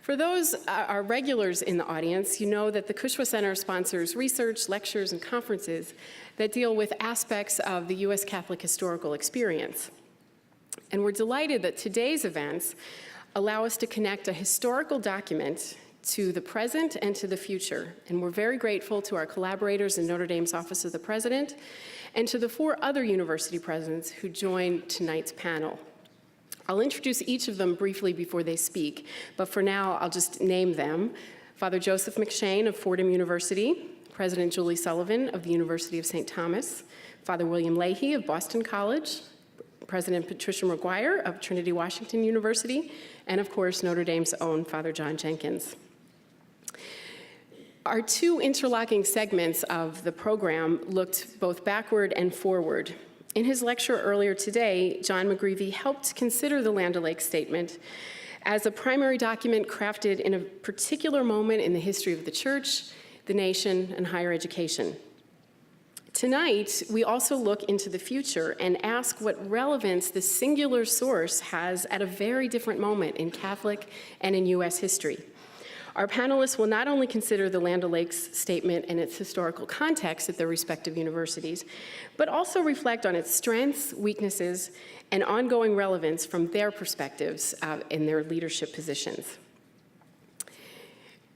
For those our regulars in the audience, you know that the Cushwa Center sponsors research, lectures, and conferences that deal with aspects of the U.S. Catholic historical experience. And we're delighted that today's events allow us to connect a historical document to the present and to the future. And we're very grateful to our collaborators in Notre Dame's Office of the President and to the 4 other university presidents who joined tonight's panel. I'll introduce each of them briefly before they speak, but for now, I'll just name them. Father Joseph McShane of Fordham University, President Julie Sullivan of the University of St. Thomas, Father William Leahy of Boston College, President Patricia McGuire of Trinity Washington University, and of course, Notre Dame's own Father John Jenkins. Our 2 interlocking segments of the program looked both backward and forward. In his lecture earlier today, John McGreevy helped consider the Land O'Lakes Statement as a primary document crafted in a particular moment in the history of the church, the nation, and higher education. Tonight, we also look into the future and ask what relevance this singular source has at a very different moment in Catholic and in U.S. history. Our panelists will not only consider the Land O'Lakes Statement and its historical context at their respective universities, but also reflect on its strengths, weaknesses, and ongoing relevance from their perspectives in their leadership positions.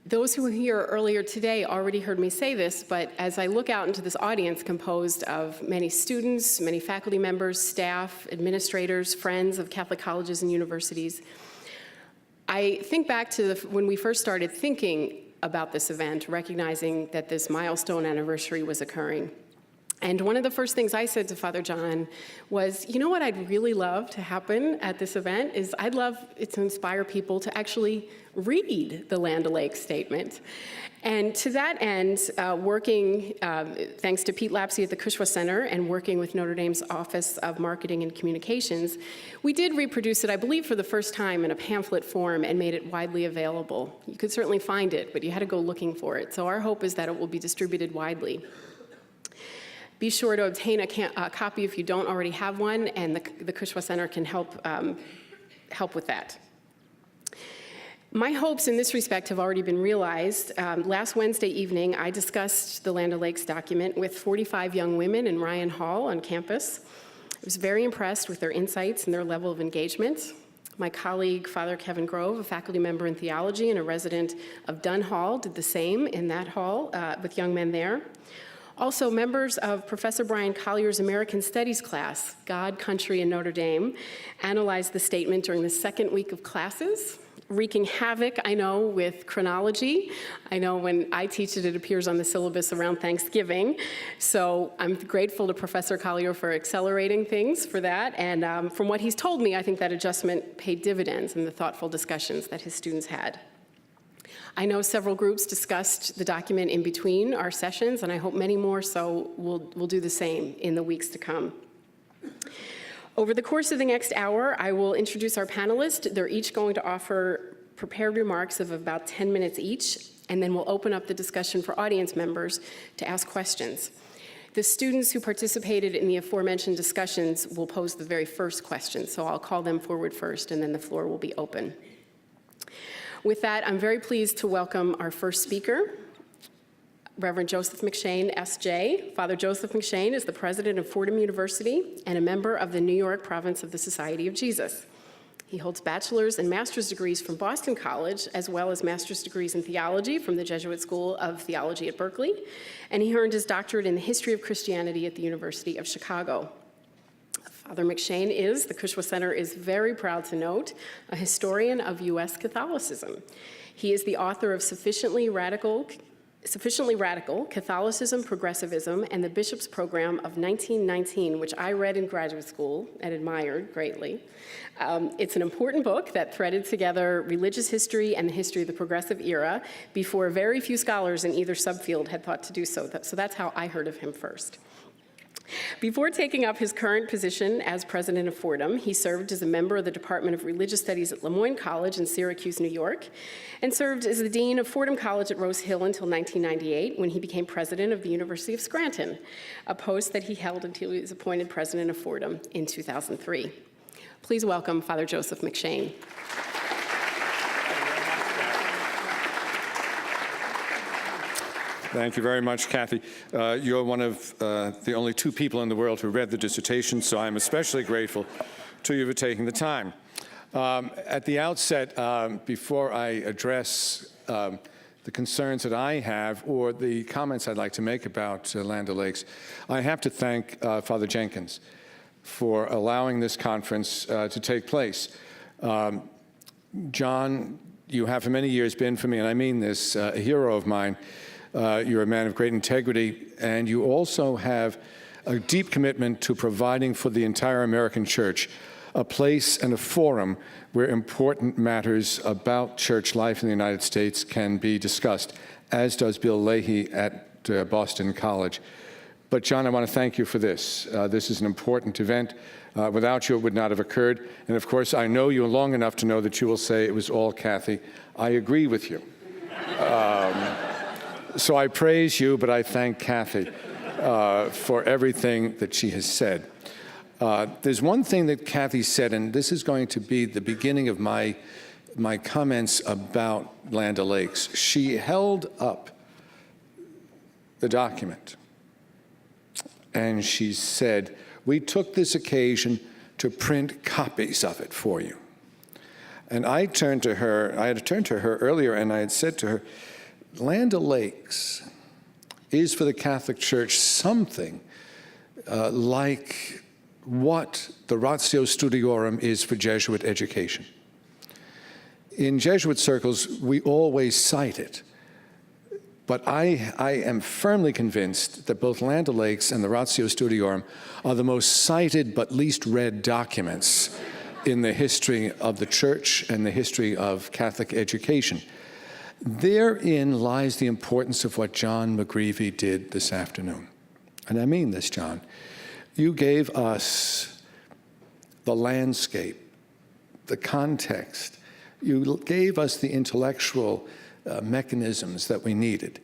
Those who were here earlier today already heard me say this, but as I look out into this audience composed of many students, many faculty members, staff, administrators, friends of Catholic colleges and universities, I think back to when we first started thinking about this event, recognizing that this milestone anniversary was occurring. And one of the first things I said to Father John was, you know what I'd really love to happen at this event is I'd love it to inspire people to actually read the Land O'Lakes Statement. And to that end, working, thanks to Pete Lapsey at the Cushwa Center and working with Notre Dame's Office of Marketing and Communications, we did reproduce it, I believe, for the first time in a pamphlet form and made it widely available. You could certainly find it, but you had to go looking for it. So our hope is that it will be distributed widely. Be sure to obtain a copy if you don't already have one, and the Cushwa Center can help with that. My hopes in this respect have already been realized. Last Wednesday evening, I discussed the Land O'Lakes document with 45 young women in Ryan Hall on campus. I was very impressed with their insights and their level of engagement. My colleague, Father Kevin Grove, a faculty member in theology and a resident of Dunn Hall, did the same in that hall with young men there. Also, members of Professor Brian Collier's American Studies class, God, Country, and Notre Dame, analyzed the statement during the second week of classes, wreaking havoc, I know, with chronology. I know when I teach it, it appears on the syllabus around Thanksgiving. So I'm grateful to Professor Collier for accelerating things for that. And from what he's told me, I think that adjustment paid dividends in the thoughtful discussions that his students had. I know several groups discussed the document in between our sessions, and I hope many more so will do the same in the weeks to come. Over the course of the next hour, I will introduce our panelists. They're each going to offer prepared remarks of about 10 minutes each, and then we'll open up the discussion for audience members to ask questions. The students who participated in the aforementioned discussions will pose the very first question, so I'll call them forward first, and then the floor will be open. With that, I'm very pleased to welcome our first speaker, Reverend Joseph McShane, S.J. Father Joseph McShane is the president of Fordham University and a member of the New York Province of the Society of Jesus. He holds bachelor's and master's degrees from Boston College, as well as master's degrees in theology from the Jesuit School of Theology at Berkeley, and he earned his doctorate in the history of Christianity at the University of Chicago. Father McShane is, the Cushwa Center is very proud to note, a historian of U.S. Catholicism. He is the author of Sufficiently Radical, Catholicism, Progressivism, and the Bishop's Program of 1919, which I read in graduate school and admired greatly. It's an important book that threaded together religious history and the history of the progressive era before very few scholars in either subfield had thought to do so. So that's how I heard of him first. Before taking up his current position as president of Fordham, he served as a member of the Department of Religious Studies at Lemoyne College in Syracuse, New York, and served as the dean of Fordham College at Rose Hill until 1998, when he became president of the University of Scranton, a post that he held until he was appointed president of Fordham in 2003. Please welcome Father Joseph McShane. Thank you very much, Kathy. You're one of the only two people in the world who read the dissertation, so I'm especially grateful to you for taking the time. At the outset, before I address the concerns that I have or the comments I'd like to make about Land O'Lakes, I have to thank Father Jenkins for allowing this conference to take place. John, you have for many years been for me, and I mean this, a hero of mine. You're a man of great integrity, and you also have a deep commitment to providing for the entire American church a place and a forum where important matters about church life in the United States can be discussed, as does Bill Leahy at Boston College. But John, I want to thank you for this. This is an important event. Without you, it would not have occurred. And of course, I know you long enough to know that you will say it was all Kathy. I agree with you. So I praise you, but I thank Kathy for everything that she has said. There's one thing that Kathy said, and this is going to be the beginning of my comments about Land O'Lakes. She held up the document, and she said, "We took this occasion to print copies of it for you." And I had turned to her earlier, and I had said to her, Land O'Lakes is for the Catholic Church something like what the Ratio Studiorum is for Jesuit education. In Jesuit circles, we always cite it, but I am firmly convinced that both Land O'Lakes and the Ratio Studiorum are the most cited but least read documents in the history of the Church and the history of Catholic education. Therein lies the importance of what John McGreevy did this afternoon. And I mean this, John. You gave us the landscape, the context. You gave us the intellectual mechanisms that we needed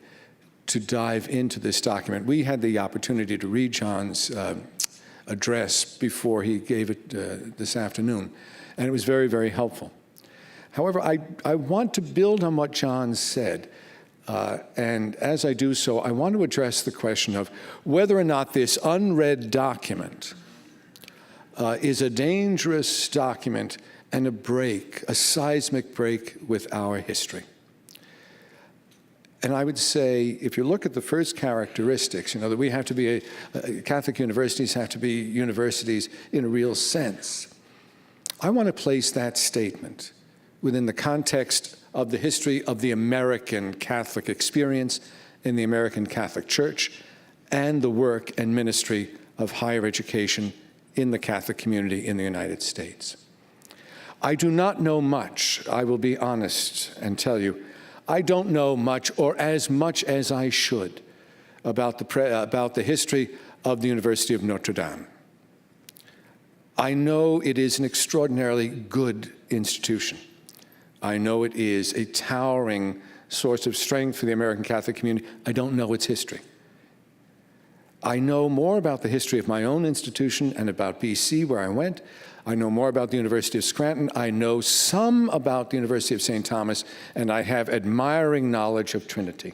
to dive into this document. We had the opportunity to read John's address before he gave it this afternoon, and it was very, very helpful. However, I want to build on what John said, and as I do so, I want to address the question of whether or not this unread document is a dangerous document and a seismic break with our history. And I would say, if you look at the first characteristics, that we have to be, Catholic universities have to be universities in a real sense. I want to place that statement within the context of the history of the American Catholic experience in the American Catholic Church and the work and ministry of higher education in the Catholic community in the United States. I do not know much, I will be honest and tell you. I don't know much or as much as I should about the history of the University of Notre Dame. I know it is an extraordinarily good institution. I know it is a towering source of strength for the American Catholic community. I don't know its history. I know more about the history of my own institution and about BC, where I went. I know more about the University of Scranton. I know some about the University of St. Thomas, and I have admiring knowledge of Trinity.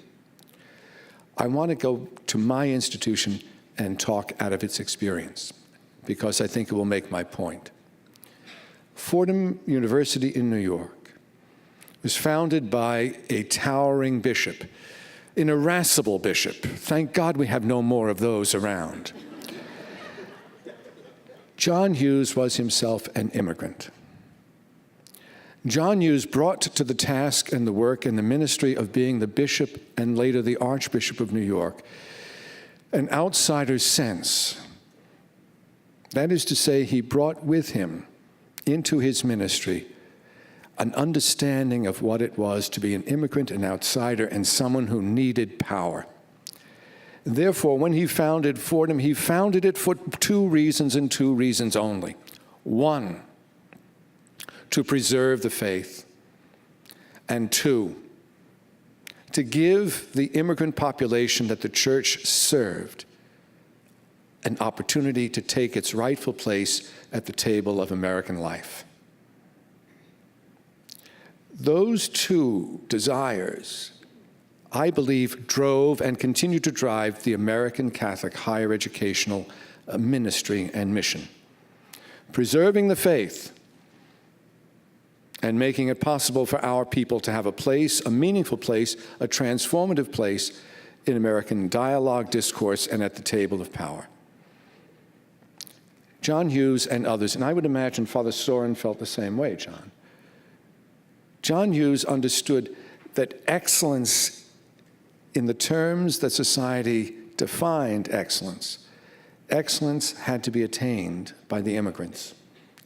I want to go to my institution and talk out of its experience, because I think it will make my point. Fordham University in New York was founded by a towering bishop, an irascible bishop. Thank God we have no more of those around. John Hughes was himself an immigrant. John Hughes brought to the task and the work and the ministry of being the bishop and later the Archbishop of New York an outsider's sense. That is to say, he brought with him into his ministry an understanding of what it was to be an immigrant, an outsider, and someone who needed power. Therefore, when he founded Fordham, he founded it for two reasons and two reasons only. One, to preserve the faith, and two, to give the immigrant population that the church served an opportunity to take its rightful place at the table of American life. Those two desires I believe, drove and continue to drive the American Catholic higher educational ministry and mission. Preserving the faith and making it possible for our people to have a place, a meaningful place, a transformative place in American dialogue, discourse, and at the table of power. John Hughes and others, and I would imagine Father Soren felt the same way, John. John Hughes understood that excellence, in the terms that society defined excellence, excellence had to be attained by the immigrants.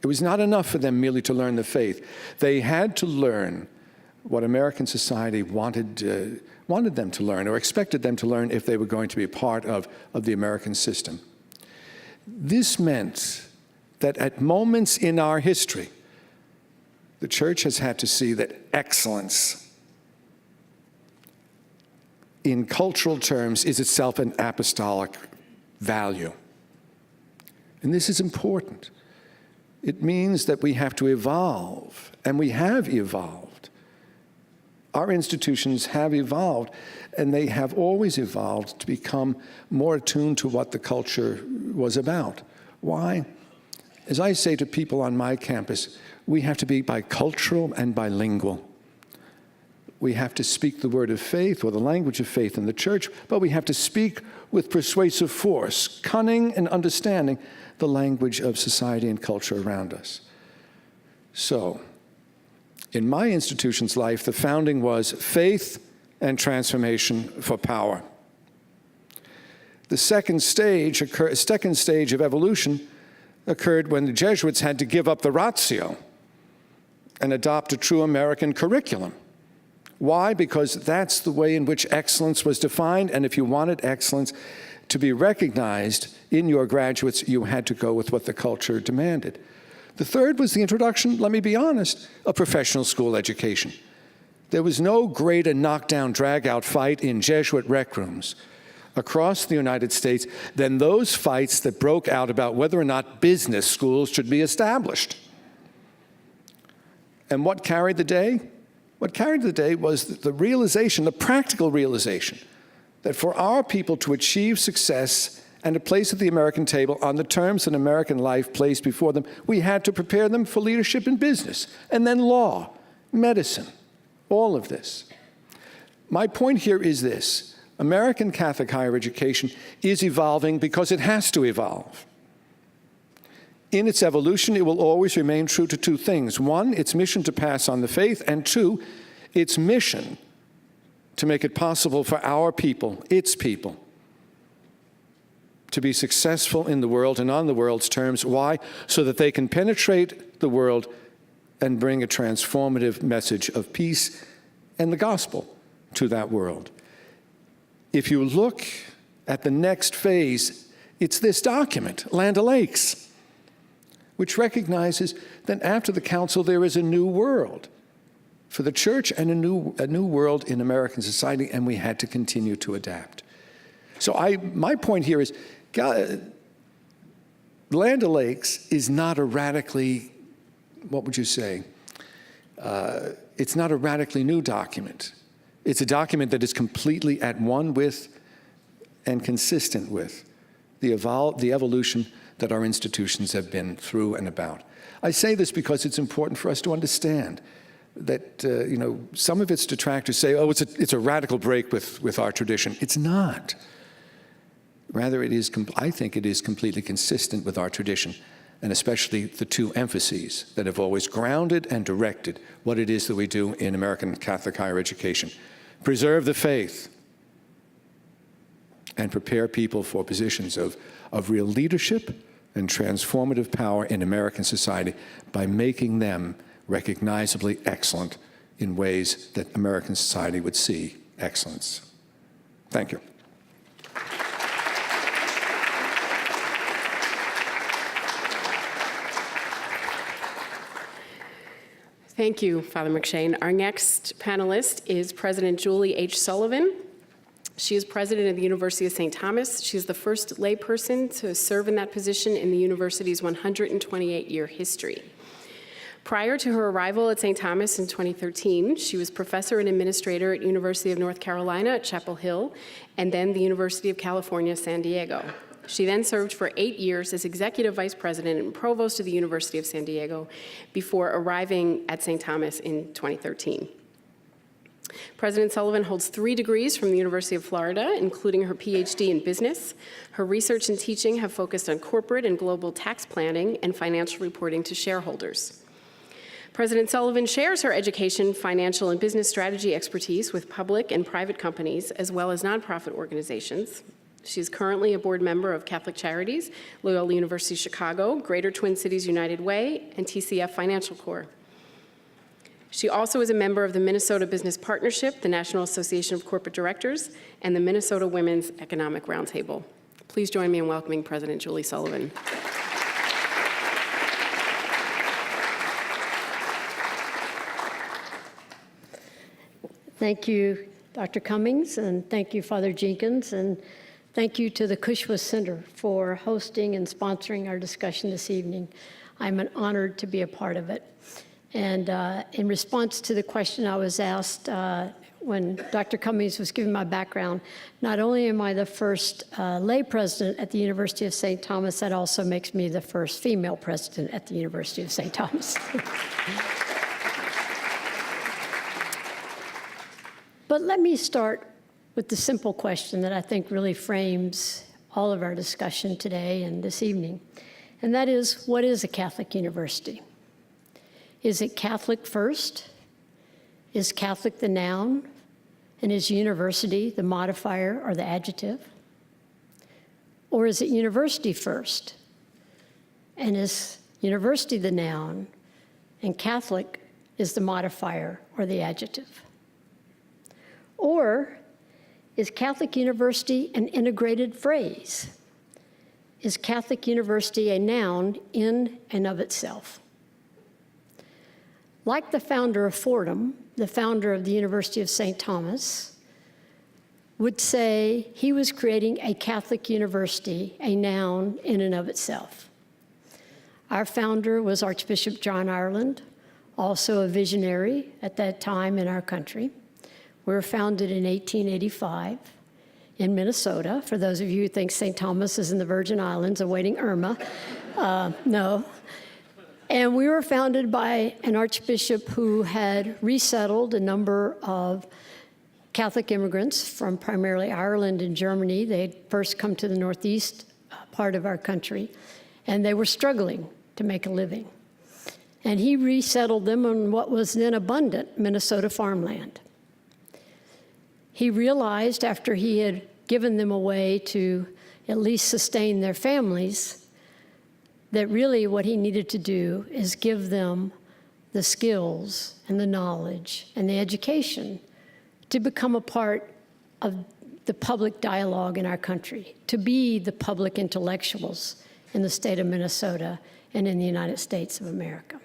It was not enough for them merely to learn the faith. They had to learn what American society wanted them to learn, or expected them to learn if they were going to be a part of the American system. This meant that at moments in our history, the church has had to see that excellence in cultural terms is itself an apostolic value. And this is important. It means that we have to evolve, and we have evolved. Our institutions have evolved, and they have always evolved to become more attuned to what the culture was about. Why? As I say to people on my campus, we have to be bicultural and bilingual. We have to speak the word of faith, or the language of faith in the church, but we have to speak with persuasive force, cunning and understanding the language of society and culture around us. So, in my institution's life, the founding was faith and transformation for power. The second stage of evolution occurred when the Jesuits had to give up the ratio and adopt a true American curriculum. Why? Because that's the way in which excellence was defined, and if you wanted excellence to be recognized in your graduates, you had to go with what the culture demanded. The third was the introduction, let me be honest, of professional school education. There was no greater knockdown, drag-out fight in Jesuit rec rooms across the United States than those fights that broke out about whether or not business schools should be established. And what carried the day? What carried the day was the realization, the practical realization, that for our people to achieve success and a place at the American table on the terms that American life placed before them, we had to prepare them for leadership in business, and then law, medicine, all of this. My point here is this: American Catholic higher education is evolving because it has to evolve. In its evolution, it will always remain true to two things. One, its mission to pass on the faith, and two, its mission to make it possible for our people, its people, to be successful in the world and on the world's terms. Why? So that they can penetrate the world and bring a transformative message of peace and the gospel to that world. If you look at the next phase, it's this document, Land O'Lakes, which recognizes that after the council there is a new world for the church and a new world in American society, and we had to continue to adapt. So my point here is, Land O'Lakes is not a radically, what would you say? It's not a radically new document. It's a document that is completely at one with and consistent with the evolution that our institutions have been through and about. I say this because it's important for us to understand that, some of its detractors say, oh, it's a radical break with our tradition. It's not. Rather, I think it is completely consistent with our tradition, and especially the two emphases that have always grounded and directed what it is that we do in American Catholic higher education. Preserve the faith and prepare people for positions of real leadership and transformative power in American society by making them recognizably excellent in ways that American society would see excellence. Thank you. Thank you, Father McShane. Our next panelist is President Julie H. Sullivan. She is president of the University of St. Thomas. She is the first layperson to serve in that position in the university's 128-year history. Prior to her arrival at St. Thomas in 2013, she was professor and administrator at University of North Carolina at Chapel Hill, and then the University of California, San Diego. She then served for 8 years as executive vice president and provost of the University of San Diego before arriving at St. Thomas in 2013. President Sullivan holds 3 degrees from the University of Florida, including her PhD in business. Her research and teaching have focused on corporate and global tax planning and financial reporting to shareholders. President Sullivan shares her education, financial, and business strategy expertise with public and private companies, as well as nonprofit organizations. She is currently a board member of Catholic Charities, Loyola University Chicago, Greater Twin Cities United Way, and TCF Financial Corps. She also is a member of the Minnesota Business Partnership, the National Association of Corporate Directors, and the Minnesota Women's Economic Roundtable. Please join me in welcoming President Julie Sullivan. Thank you, Dr. Cummings, and thank you, Father Jenkins, and thank you to the Cushwa Center for hosting and sponsoring our discussion this evening. I'm honored to be a part of it. And in response to the question I was asked when Dr. Cummings was giving my background, not only am I the first lay president at the University of St. Thomas, that also makes me the first female president at the University of St. Thomas. But let me start with the simple question that I think really frames all of our discussion today and this evening, and that is, what is a Catholic university? Is it Catholic first? Is Catholic the noun? And is university the modifier or the adjective? Or is it university first? And is university the noun? And Catholic is the modifier or the adjective? Or is Catholic university an integrated phrase? Is Catholic university a noun in and of itself? Like the founder of Fordham, the founder of the University of St. Thomas, would say he was creating a Catholic university, a noun in and of itself. Our founder was Archbishop John Ireland, also a visionary at that time in our country. We were founded in 1885 in Minnesota. For those of you who think St. Thomas is in the Virgin Islands awaiting Irma, no. And we were founded by an archbishop who had resettled a number of Catholic immigrants from primarily Ireland and Germany. They had first come to the northeast part of our country, and they were struggling to make a living. And he resettled them on what was then abundant Minnesota farmland. He realized after he had given them a way to at least sustain their families that really what he needed to do is give them the skills and the knowledge and the education to become a part of the public dialogue in our country, to be the public intellectuals in the state of Minnesota and in the United States of America.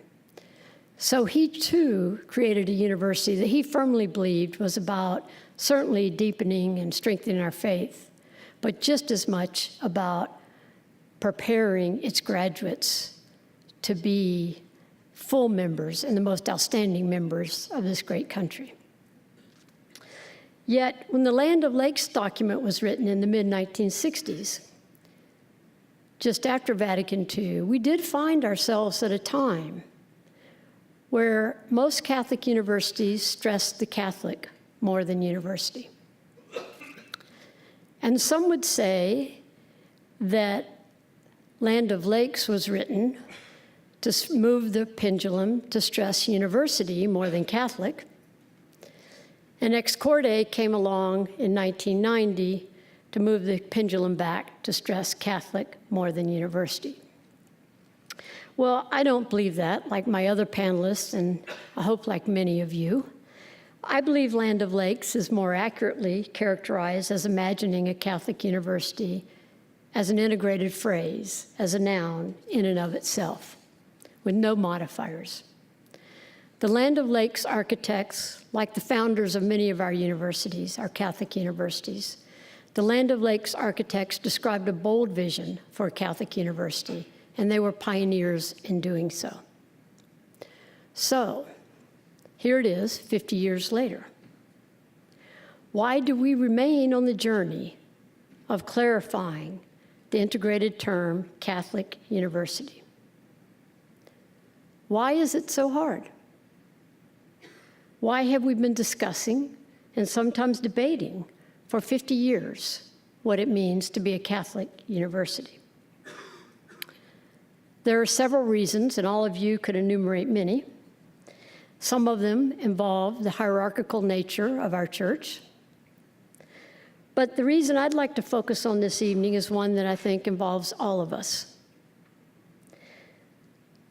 So he too created a university that he firmly believed was about certainly deepening and strengthening our faith, but just as much about preparing its graduates to be full members and the most outstanding members of this great country. Yet, when the Land of Lakes document was written in the mid-1960s, just after Vatican II, we did find ourselves at a time where most Catholic universities stressed the Catholic more than university. And some would say that Land of Lakes was written to move the pendulum to stress university more than Catholic. And Ex Corde came along in 1990 to move the pendulum back to stress Catholic more than university. Well, I don't believe that, like my other panelists, and I hope like many of you. I believe Land of Lakes is more accurately characterized as imagining a Catholic university as an integrated phrase, as a noun in and of itself, with no modifiers. The Land of Lakes architects, like the founders of many of our universities, our Catholic universities, the Land of Lakes architects described a bold vision for a Catholic university, and they were pioneers in doing so. So, here it is, 50 years later. Why do we remain on the journey of clarifying the integrated term Catholic University? Why is it so hard? Why have we been discussing and sometimes debating for 50 years what it means to be a Catholic university? There are several reasons, and all of you could enumerate many. Some of them involve the hierarchical nature of our church. But the reason I'd like to focus on this evening is one that I think involves all of us.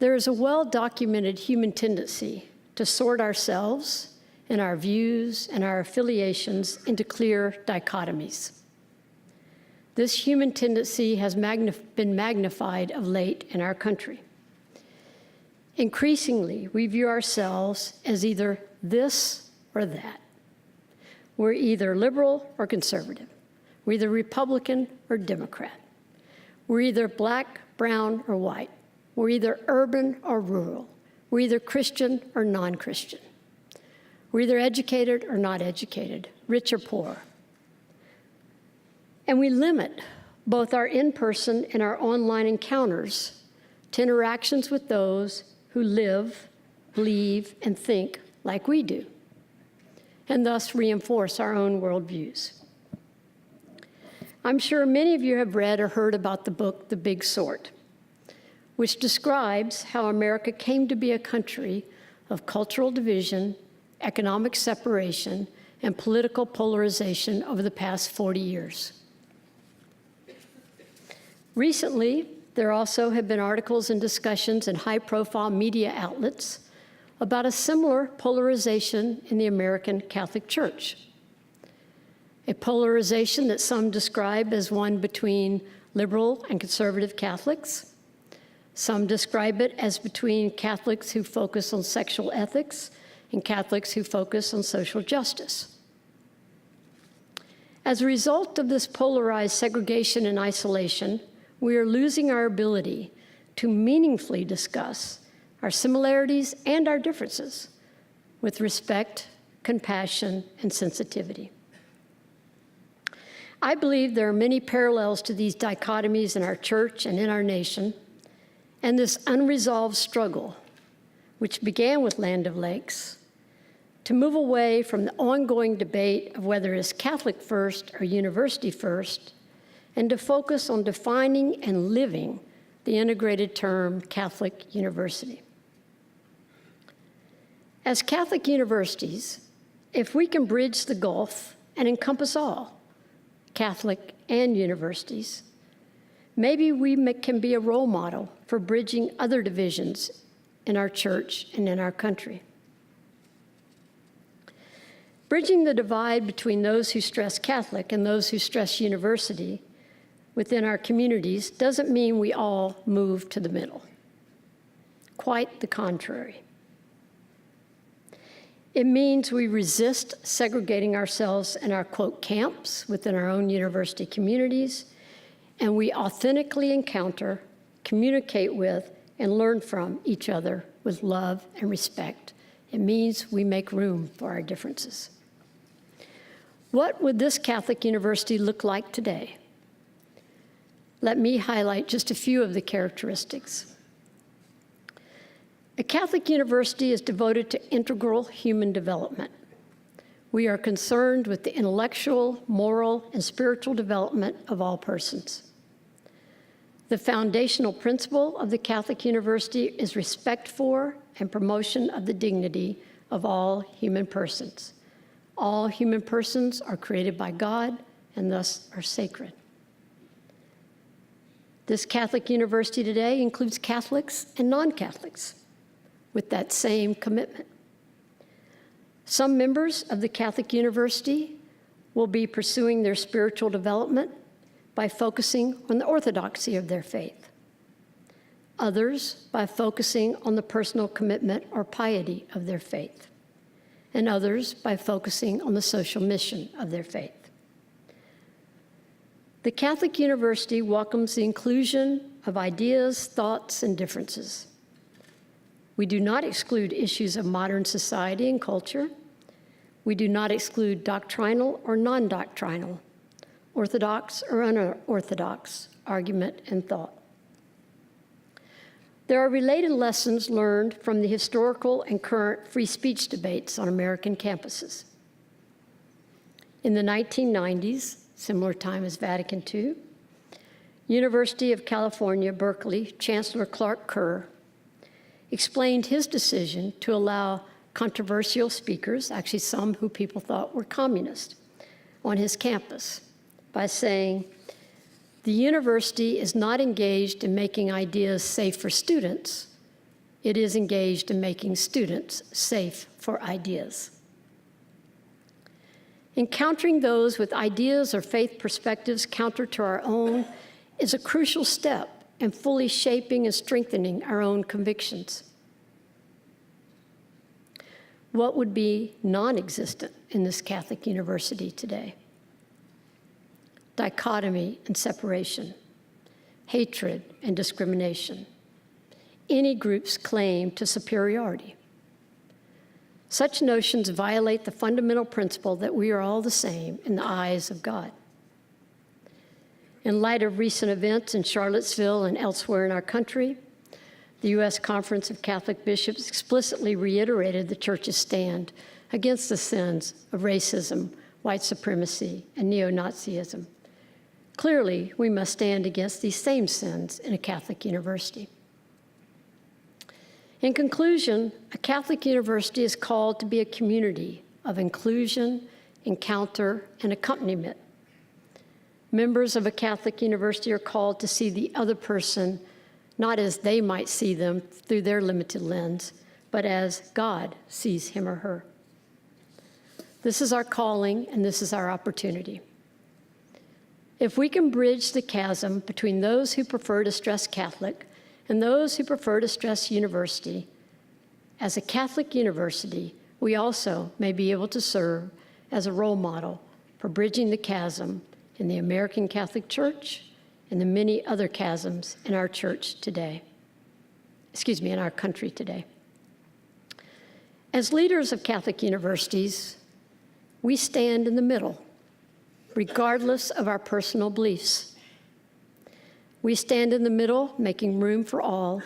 There is a well-documented human tendency to sort ourselves and our views and our affiliations into clear dichotomies. This human tendency has been magnified of late in our country. Increasingly, we view ourselves as either this or that. We're either liberal or conservative. We're either Republican or Democrat. We're either black, brown, or white. We're either urban or rural. We're either Christian or non-Christian. We're either educated or not educated, rich or poor. And we limit both our in-person and our online encounters to interactions with those who live, believe, and think like we do, and thus reinforce our own worldviews. I'm sure many of you have read or heard about the book, The Big Sort, which describes how America came to be a country of cultural division, economic separation, and political polarization over the past 40 years. Recently, there also have been articles and discussions in high-profile media outlets about a similar polarization in the American Catholic Church. A polarization that some describe as one between liberal and conservative Catholics. Some describe it as between Catholics who focus on sexual ethics and Catholics who focus on social justice. As a result of this polarized segregation and isolation, we are losing our ability to meaningfully discuss our similarities and our differences with respect, compassion, and sensitivity. I believe there are many parallels to these dichotomies in our church and in our nation, and this unresolved struggle, which began with Land of Lakes, to move away from the ongoing debate of whether it's Catholic first or university first, and to focus on defining and living the integrated term Catholic University. As Catholic universities, if we can bridge the gulf and encompass all, Catholic and universities, maybe we can be a role model for bridging other divisions in our church and in our country. Bridging the divide between those who stress Catholic and those who stress university within our communities doesn't mean we all move to the middle. Quite the contrary. It means we resist segregating ourselves in our, quote, camps within our own university communities, and we authentically encounter, communicate with, and learn from each other with love and respect. It means we make room for our differences. What would this Catholic university look like today? Let me highlight just a few of the characteristics. A Catholic university is devoted to integral human development. We are concerned with the intellectual, moral, and spiritual development of all persons. The foundational principle of the Catholic University is respect for and promotion of the dignity of all human persons. All human persons are created by God and thus are sacred. This Catholic University today includes Catholics and non-Catholics with that same commitment. Some members of the Catholic University will be pursuing their spiritual development by focusing on the orthodoxy of their faith. Others by focusing on the personal commitment or piety of their faith. And others by focusing on the social mission of their faith. The Catholic University welcomes the inclusion of ideas, thoughts, and differences. We do not exclude issues of modern society and culture. We do not exclude doctrinal or non-doctrinal, orthodox or unorthodox argument and thought. There are related lessons learned from the historical and current free speech debates on American campuses. In the 1990s, similar time as Vatican II, University of California, Berkeley, Chancellor Clark Kerr explained his decision to allow controversial speakers, actually some who people thought were communist, on his campus by saying, "The university is not engaged in making ideas safe for students. It is engaged in making students safe for ideas." Encountering those with ideas or faith perspectives counter to our own is a crucial step in fully shaping and strengthening our own convictions. What would be non-existent in this Catholic university today? Dichotomy and separation, hatred and discrimination, any group's claim to superiority. Such notions violate the fundamental principle that we are all the same in the eyes of God. In light of recent events in Charlottesville and elsewhere in our country, the U.S. Conference of Catholic Bishops explicitly reiterated the Church's stand against the sins of racism, white supremacy, and neo-Nazism. Clearly, we must stand against these same sins in a Catholic university. In conclusion, a Catholic university is called to be a community of inclusion, encounter, and accompaniment. Members of a Catholic university are called to see the other person not as they might see them through their limited lens, but as God sees him or her. This is our calling, and this is our opportunity. If we can bridge the chasm between those who prefer to stress Catholic and those who prefer to stress university, as a Catholic university, we also may be able to serve as a role model for bridging the chasm in the American Catholic Church and the many other chasms in our church today. In our country today. As leaders of Catholic universities, we stand in the middle, regardless of our personal beliefs. We stand in the middle, making room for all,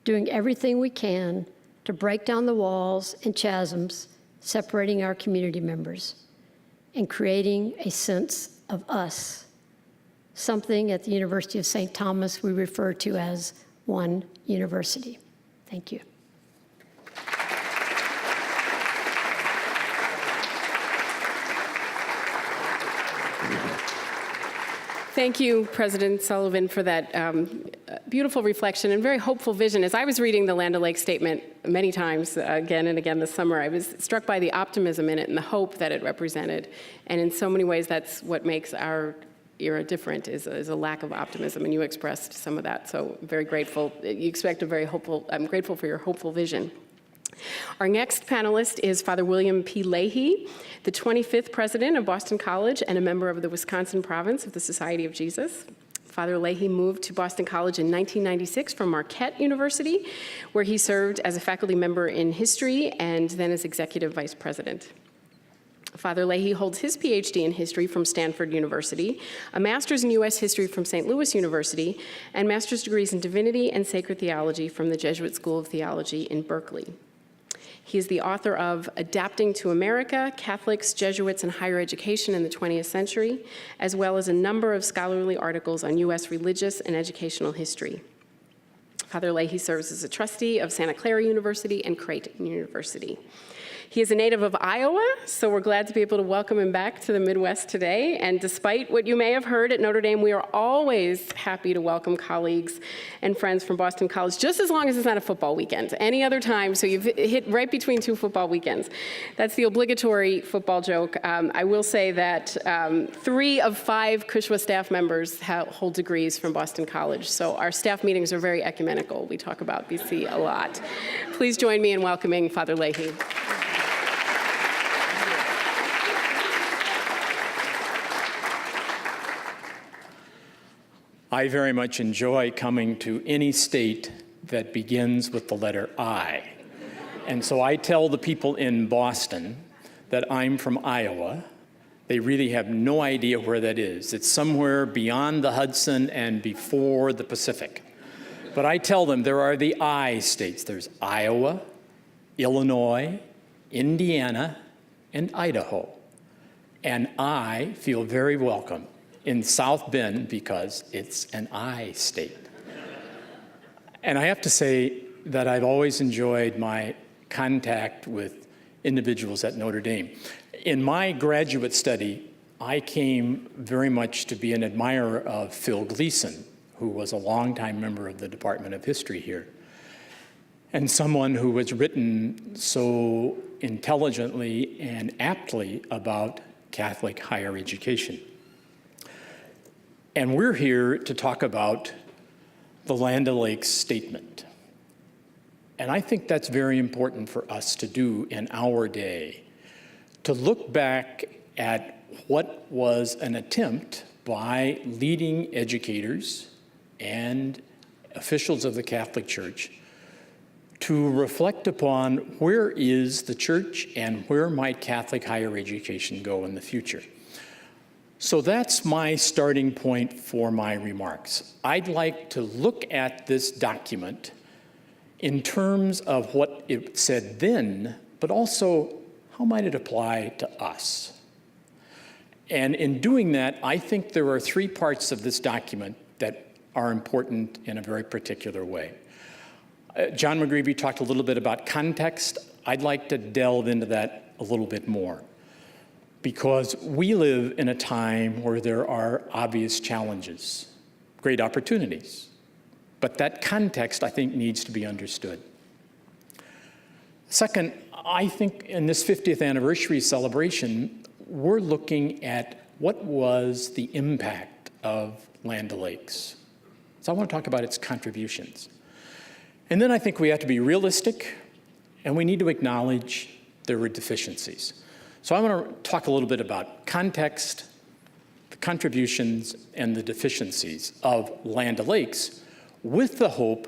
doing everything we can to break down the walls and chasms separating our community members and creating a sense of us, something at the University of St. Thomas we refer to as one university. Thank you. Thank you, President Sullivan, for that beautiful reflection and very hopeful vision. As I was reading the Land O'Lakes statement many times, again and again this summer, I was struck by the optimism in it and the hope that it represented. And in so many ways, that's what makes our era different, is a lack of optimism, and you expressed some of that. So I'm very grateful. You expect a very hopeful, I'm grateful for your hopeful vision. Our next panelist is Father William P. Leahy, the 25th president of Boston College and a member of the Wisconsin province of the Society of Jesus. Father Leahy moved to Boston College in 1996 from Marquette University, where he served as a faculty member in history and then as executive vice president. Father Leahy holds his PhD in history from Stanford University, a master's in U.S. history from St. Louis University, and master's degrees in divinity and sacred theology from the Jesuit School of Theology in Berkeley. He is the author of Adapting to America, Catholics, Jesuits, and Higher Education in the 20th Century, as well as a number of scholarly articles on U.S. religious and educational history. Father Leahy serves as a trustee of Santa Clara University and Creighton University. He is a native of Iowa, so we're glad to be able to welcome him back to the Midwest today. And despite what you may have heard at Notre Dame, we are always happy to welcome colleagues and friends from Boston College, just as long as it's not a football weekend. Any other time, so you've hit right between two football weekends. That's the obligatory football joke. I will say that 3 of 5 Cushwa staff members hold degrees from Boston College, so our staff meetings are very ecumenical. We talk about BC a lot. Please join me in welcoming Father Leahy. I very much enjoy coming to any state that begins with the letter I. And so I tell the people in Boston that I'm from Iowa. They really have no idea where that is. It's somewhere beyond the Hudson and before the Pacific. But I tell them there are the I states. There's Iowa, Illinois, Indiana, and Idaho. And I feel very welcome in South Bend because it's an I state. And I have to say that I've always enjoyed my contact with individuals at Notre Dame. In my graduate study, I came very much to be an admirer of Phil Gleason, who was a longtime member of the Department of History here, and someone who has written so intelligently and aptly about Catholic higher education. And we're here to talk about the Land O'Lakes statement. And I think that's very important for us to do in our day, to look back at what was an attempt by leading educators and officials of the Catholic Church to reflect upon where is the church and where might Catholic higher education go in the future. So that's my starting point for my remarks. I'd like to look at this document in terms of what it said then, but also how might it apply to us? And in doing that, I think there are three parts of this document that are important in a very particular way. John McGreevy talked a little bit about context. I'd like to delve into that a little bit more, because we live in a time where there are obvious challenges, great opportunities, but that context, I think, needs to be understood. Second, I think in this 50th anniversary celebration, we're looking at what was the impact of Land O'Lakes. So I want to talk about its contributions. And then I think we have to be realistic, and we need to acknowledge there were deficiencies. So I want to talk a little bit about context, the contributions, and the deficiencies of Land O'Lakes, with the hope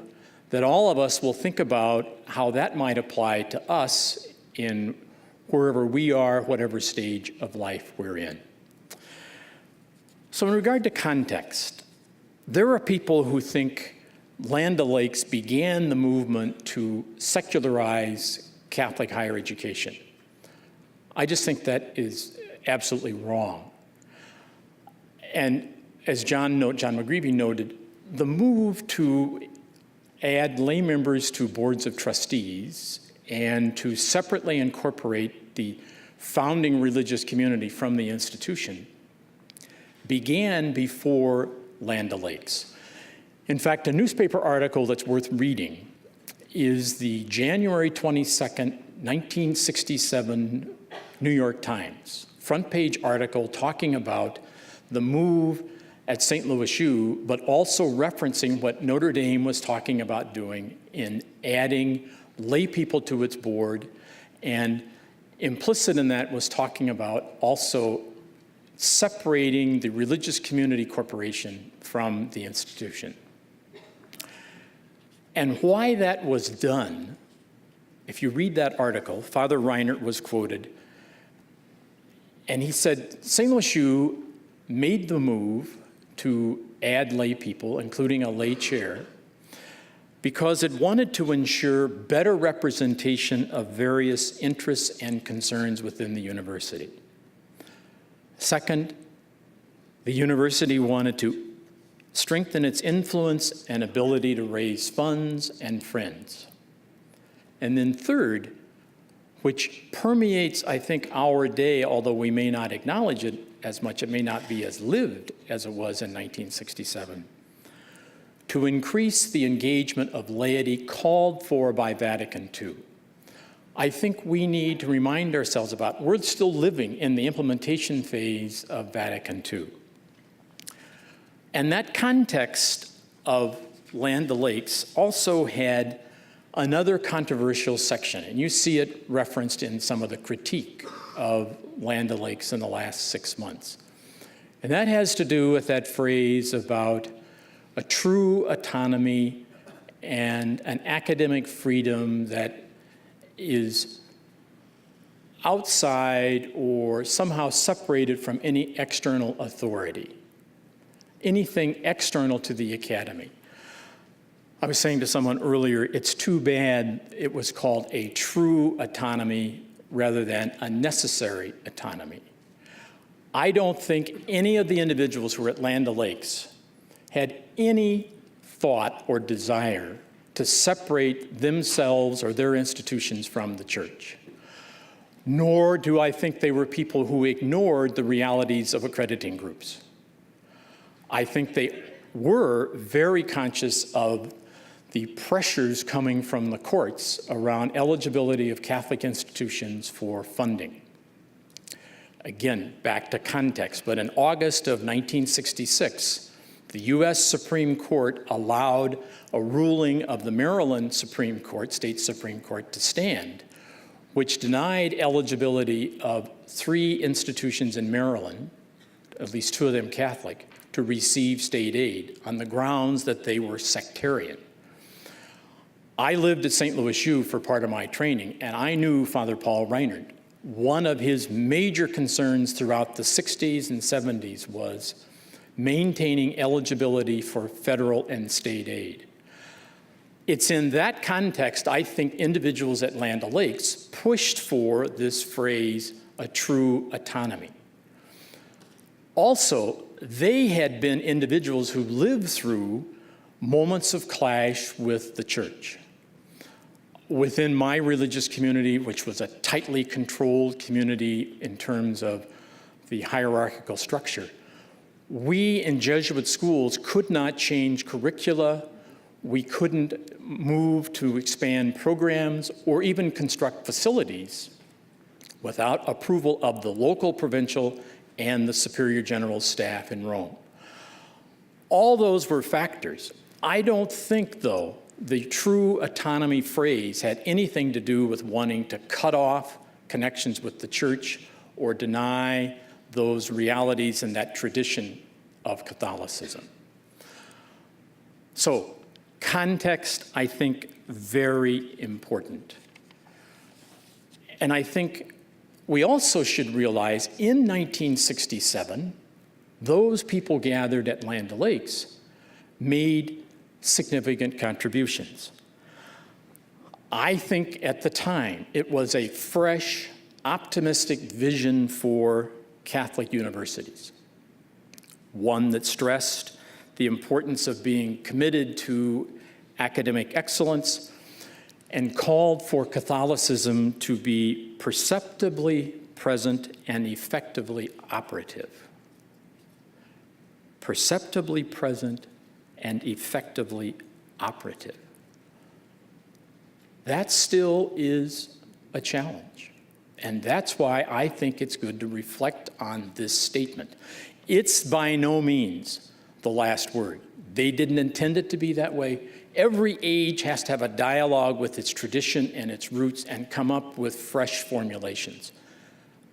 that all of us will think about how that might apply to us in wherever we are, whatever stage of life we're in. So in regard to context, there are people who think Land O'Lakes began the movement to secularize Catholic higher education. I just think that is absolutely wrong. And as John McGreevy noted, the move to add lay members to boards of trustees and to separately incorporate the founding religious community from the institution began before Land O'Lakes. In fact, a newspaper article that's worth reading is the January 22nd, 1967 New York Times front page article talking about the move at St. Louis U, but also referencing what Notre Dame was talking about doing in adding lay people to its board, and implicit in that was talking about also separating the religious community corporation from the institution. And why that was done, if you read that article, Father Reinert was quoted, and he said, St. Louis U made the move to add lay people, including a lay chair, because it wanted to ensure better representation of various interests and concerns within the university. Second, the university wanted to strengthen its influence and ability to raise funds and friends. And then third, which permeates, I think, our day, although we may not acknowledge it as much, it may not be as lived as it was in 1967, to increase the engagement of laity called for by Vatican II. I think we need to remind ourselves about, we're still living in the implementation phase of Vatican II. And that context of Land O'Lakes also had another controversial section, and you see it referenced in some of the critique of Land O'Lakes in the last 6 months. And that has to do with that phrase about a true autonomy and an academic freedom that is outside or somehow separated from any external authority, anything external to the academy. I was saying to someone earlier, it's too bad it was called a true autonomy rather than a necessary autonomy. I don't think any of the individuals who were at Land O'Lakes had any thought or desire to separate themselves or their institutions from the church. Nor do I think they were people who ignored the realities of accrediting groups. I think they were very conscious of the pressures coming from the courts around eligibility of Catholic institutions for funding. Again, back to context, but in August of 1966, the U.S. Supreme Court allowed a ruling of the Maryland Supreme Court, state Supreme Court, to stand, which denied eligibility of 3 institutions in Maryland, at least 2 of them Catholic, to receive state aid on the grounds that they were sectarian. I lived at St. Louis U for part of my training, and I knew Father Paul Reinhardt. One of his major concerns throughout the 60s and 70s was maintaining eligibility for federal and state aid. It's in that context, I think, individuals at Land O'Lakes pushed for this phrase, a true autonomy. Also, they had been individuals who lived through moments of clash with the church. Within my religious community, which was a tightly controlled community in terms of the hierarchical structure, we in Jesuit schools could not change curricula, we couldn't move to expand programs or even construct facilities without approval of the local, provincial, and the Superior General staff in Rome. All those were factors. I don't think, though, the true autonomy phrase had anything to do with wanting to cut off connections with the church or deny those realities and that tradition of Catholicism. So, context, I think, very important. And I think we also should realize in 1967, those people gathered at Land O'Lakes made significant contributions. I think at the time it was a fresh, optimistic vision for Catholic universities, one that stressed the importance of being committed to academic excellence and called for Catholicism to be perceptibly present and effectively operative. Perceptibly present and effectively operative. That still is a challenge. And that's why I think it's good to reflect on this statement. It's by no means the last word. They didn't intend it to be that way. Every age has to have a dialogue with its tradition and its roots and come up with fresh formulations.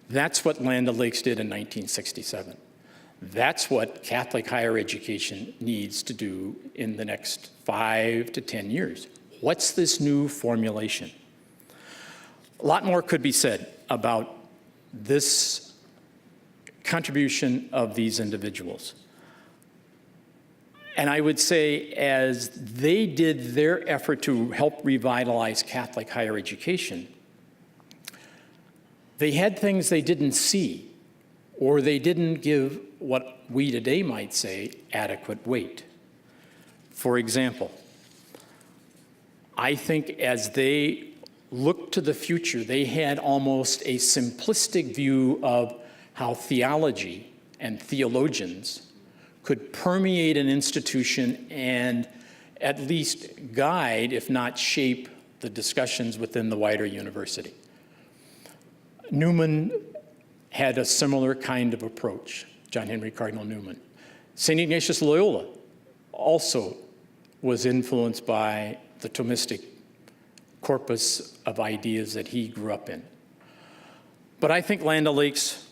That's what Land O'Lakes did in 1967. That's what Catholic higher education needs to do in the next 5 to 10 years. What's this new formulation? A lot more could be said about this contribution of these individuals. And I would say as they did their effort to help revitalize Catholic higher education, they had things they didn't see, or they didn't give what we today might say adequate weight. For example, I think as they looked to the future, they had almost a simplistic view of how theology and theologians could permeate an institution and at least guide, if not shape, the discussions within the wider university. Newman had a similar kind of approach, John Henry Cardinal Newman. St. Ignatius Loyola also was influenced by the Thomistic corpus of ideas that he grew up in. But I think Land O'Lakes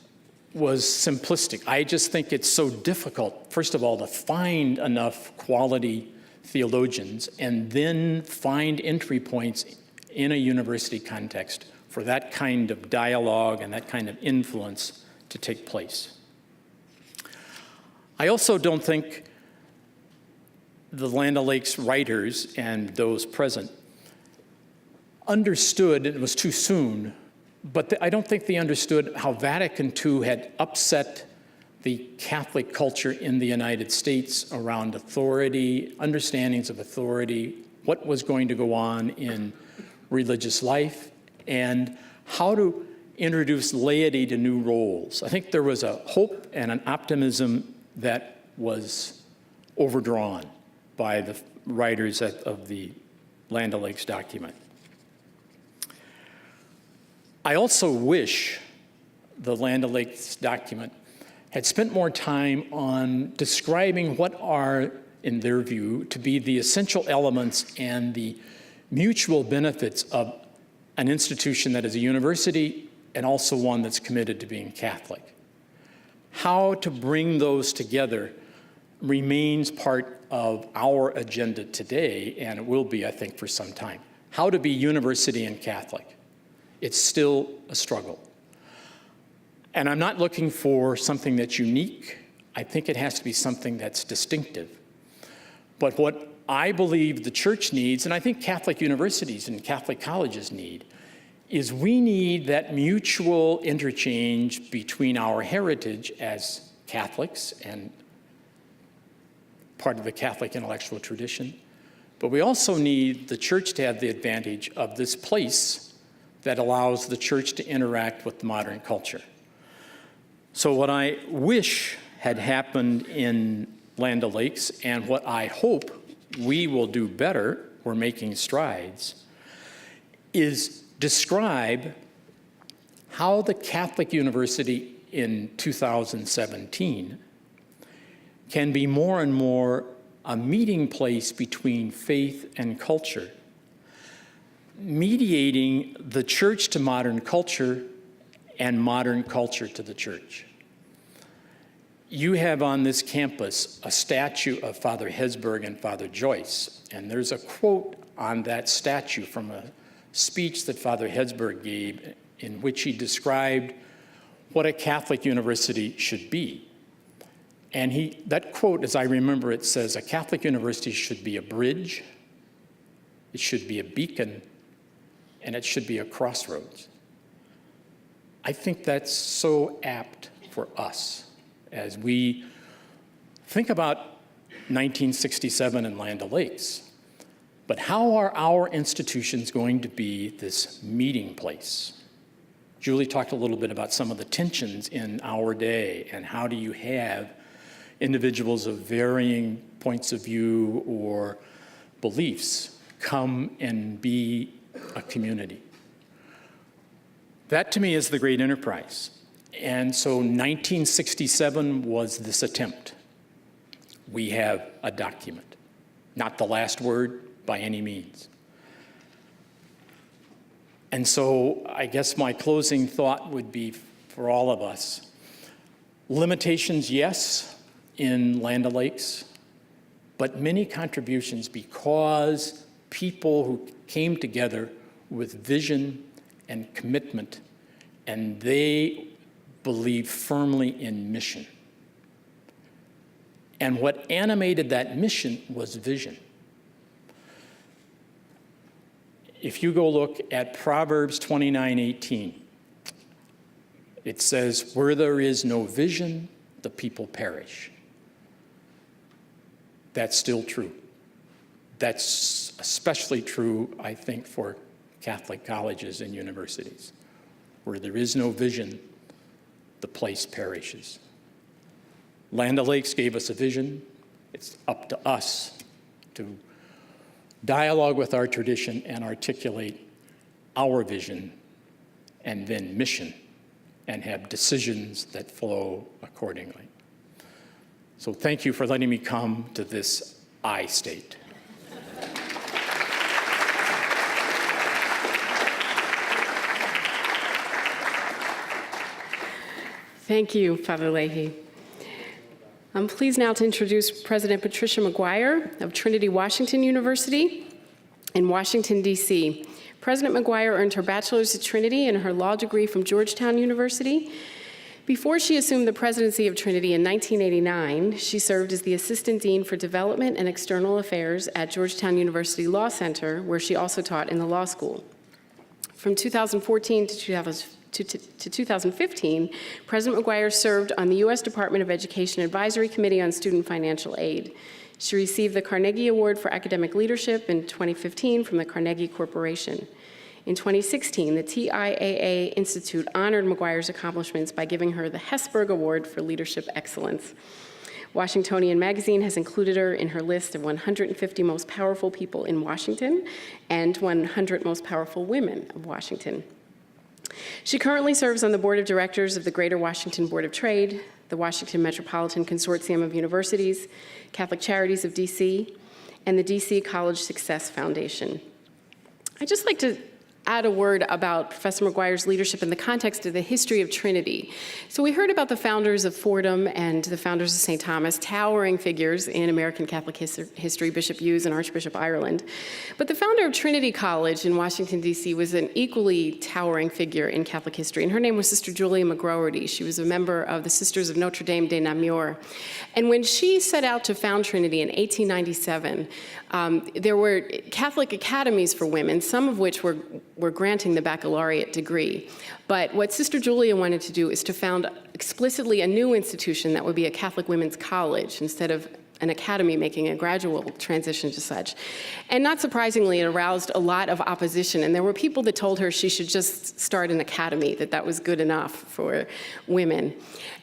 was simplistic. I just think it's so difficult, first of all, to find enough quality theologians, and then find entry points in a university context for that kind of dialogue and that kind of influence to take place. I also don't think the Land O'Lakes writers and those present understood, it was too soon, but I don't think they understood how Vatican II had upset the Catholic culture in the United States around authority, understandings of authority, what was going to go on in religious life, and how to introduce laity to new roles. I think there was a hope and an optimism that was overdrawn by the writers of the Land O'Lakes document. I also wish the Land O'Lakes document had spent more time on describing what are, in their view, to be the essential elements and the mutual benefits of an institution that is a university and also one that's committed to being Catholic. How to bring those together remains part of our agenda today, and it will be, I think, for some time. How to be university and Catholic. It's still a struggle. And I'm not looking for something that's unique. I think it has to be something that's distinctive. But what I believe the church needs, and I think Catholic universities and Catholic colleges need, is we need that mutual interchange between our heritage as Catholics and part of the Catholic intellectual tradition, but we also need the church to have the advantage of this place that allows the church to interact with the modern culture. So what I wish had happened in Land O'Lakes, and what I hope we will do better, we're making strides, is describe how the Catholic University in 2017 can be more and more a meeting place between faith and culture, mediating the church to modern culture and modern culture to the church. You have on this campus a statue of Father Hesburgh and Father Joyce, and there's a quote on that statue from a speech that Father Hesburgh gave in which he described what a Catholic university should be. And that quote, as I remember it, says, a Catholic university should be a bridge, it should be a beacon, and it should be a crossroads. I think that's so apt for us as we think about 1967 and Land O'Lakes. But how are our institutions going to be this meeting place? Julie talked a little bit about some of the tensions in our day, and how do you have individuals of varying points of view or beliefs come and be a community. That to me is the great enterprise. And so 1967 was this attempt. We have a document, not the last word by any means. And so I guess my closing thought would be for all of us, limitations, yes, in Land O'Lakes, but many contributions because people who came together with vision and commitment, and they believed firmly in mission. And what animated that mission was vision. If you go look at Proverbs 29:18, it says, where there is no vision, the people perish. That's still true. That's especially true, I think, for Catholic colleges and universities. Where there is no vision, the place perishes. Land O'Lakes gave us a vision. It's up to us to dialogue with our tradition and articulate our vision and then mission and have decisions that flow accordingly. So thank you for letting me come to this I state. Thank you, Father Leahy. I'm pleased now to introduce President Patricia McGuire of Trinity Washington University in Washington, D.C. President McGuire earned her bachelor's at Trinity and her law degree from Georgetown University. Before she assumed the presidency of Trinity in 1989, she served as the Assistant Dean for Development and External Affairs at Georgetown University Law Center, where she also taught in the law school. From 2014 to 2015, President McGuire served on the U.S. Department of Education Advisory Committee on Student Financial Aid. She received the Carnegie Award for Academic Leadership in 2015 from the Carnegie Corporation. In 2016, the TIAA Institute honored McGuire's accomplishments by giving her the Hesburgh Award for Leadership Excellence. Washingtonian Magazine has included her in her list of 150 most powerful people in Washington and 100 most powerful women of Washington. She currently serves on the board of directors of the Greater Washington Board of Trade, the Washington Metropolitan Consortium of Universities, Catholic Charities of D.C., and the D.C. College Success Foundation. I'd just like to add a word about Professor McGuire's leadership in the context of the history of Trinity. So we heard about the founders of Fordham and the founders of St. Thomas, towering figures in American Catholic history, Bishop Hughes and Archbishop Ireland. But the founder of Trinity College in Washington, D.C. was an equally towering figure in Catholic history, and her name was Sister Julia McGroarty. She was a member of the Sisters of Notre Dame de Namur. And when she set out to found Trinity in 1897, there were Catholic academies for women, some of which were granting the baccalaureate degree. But what Sister Julia wanted to do is to found explicitly a new institution that would be a Catholic women's college instead of an academy making a gradual transition to such. And not surprisingly, it aroused a lot of opposition. And there were people that told her she should just start an academy, that that was good enough for women.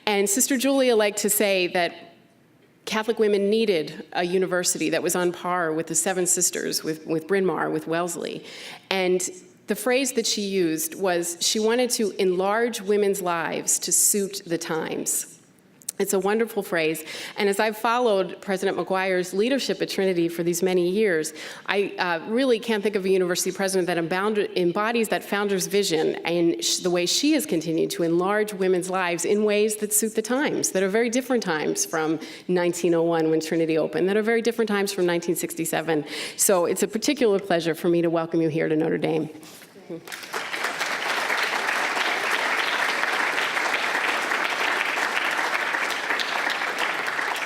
And Sister Julia liked to say that Catholic women needed a university that was on par with the Seven Sisters, with Bryn Mawr, with Wellesley. And the phrase that she used was she wanted to enlarge women's lives to suit the times. It's a wonderful phrase, and as I've followed President McGuire's leadership at Trinity for these many years, I really can't think of a university president that embodies that founder's vision and the way she has continued to enlarge women's lives in ways that suit the times, that are very different times from 1901 when Trinity opened, that are very different times from 1967. So it's a particular pleasure for me to welcome you here to Notre Dame.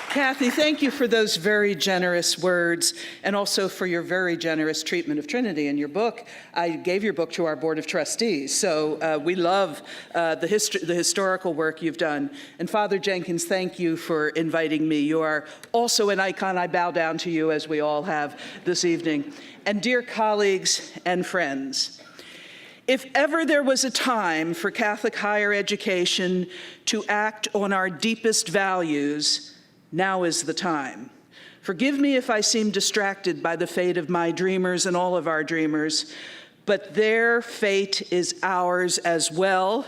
Kathy, thank you for those very generous words and also for your very generous treatment of Trinity in your book. I gave your book to our Board of Trustees, so we love the historical work you've done. And Father Jenkins, thank you for inviting me. You are also an icon. I bow down to you, as we all have this evening. And dear colleagues and friends, if ever there was a time for Catholic higher education to act on our deepest values, now is the time. Forgive me if I seem distracted by the fate of my dreamers and all of our dreamers, but their fate is ours as well.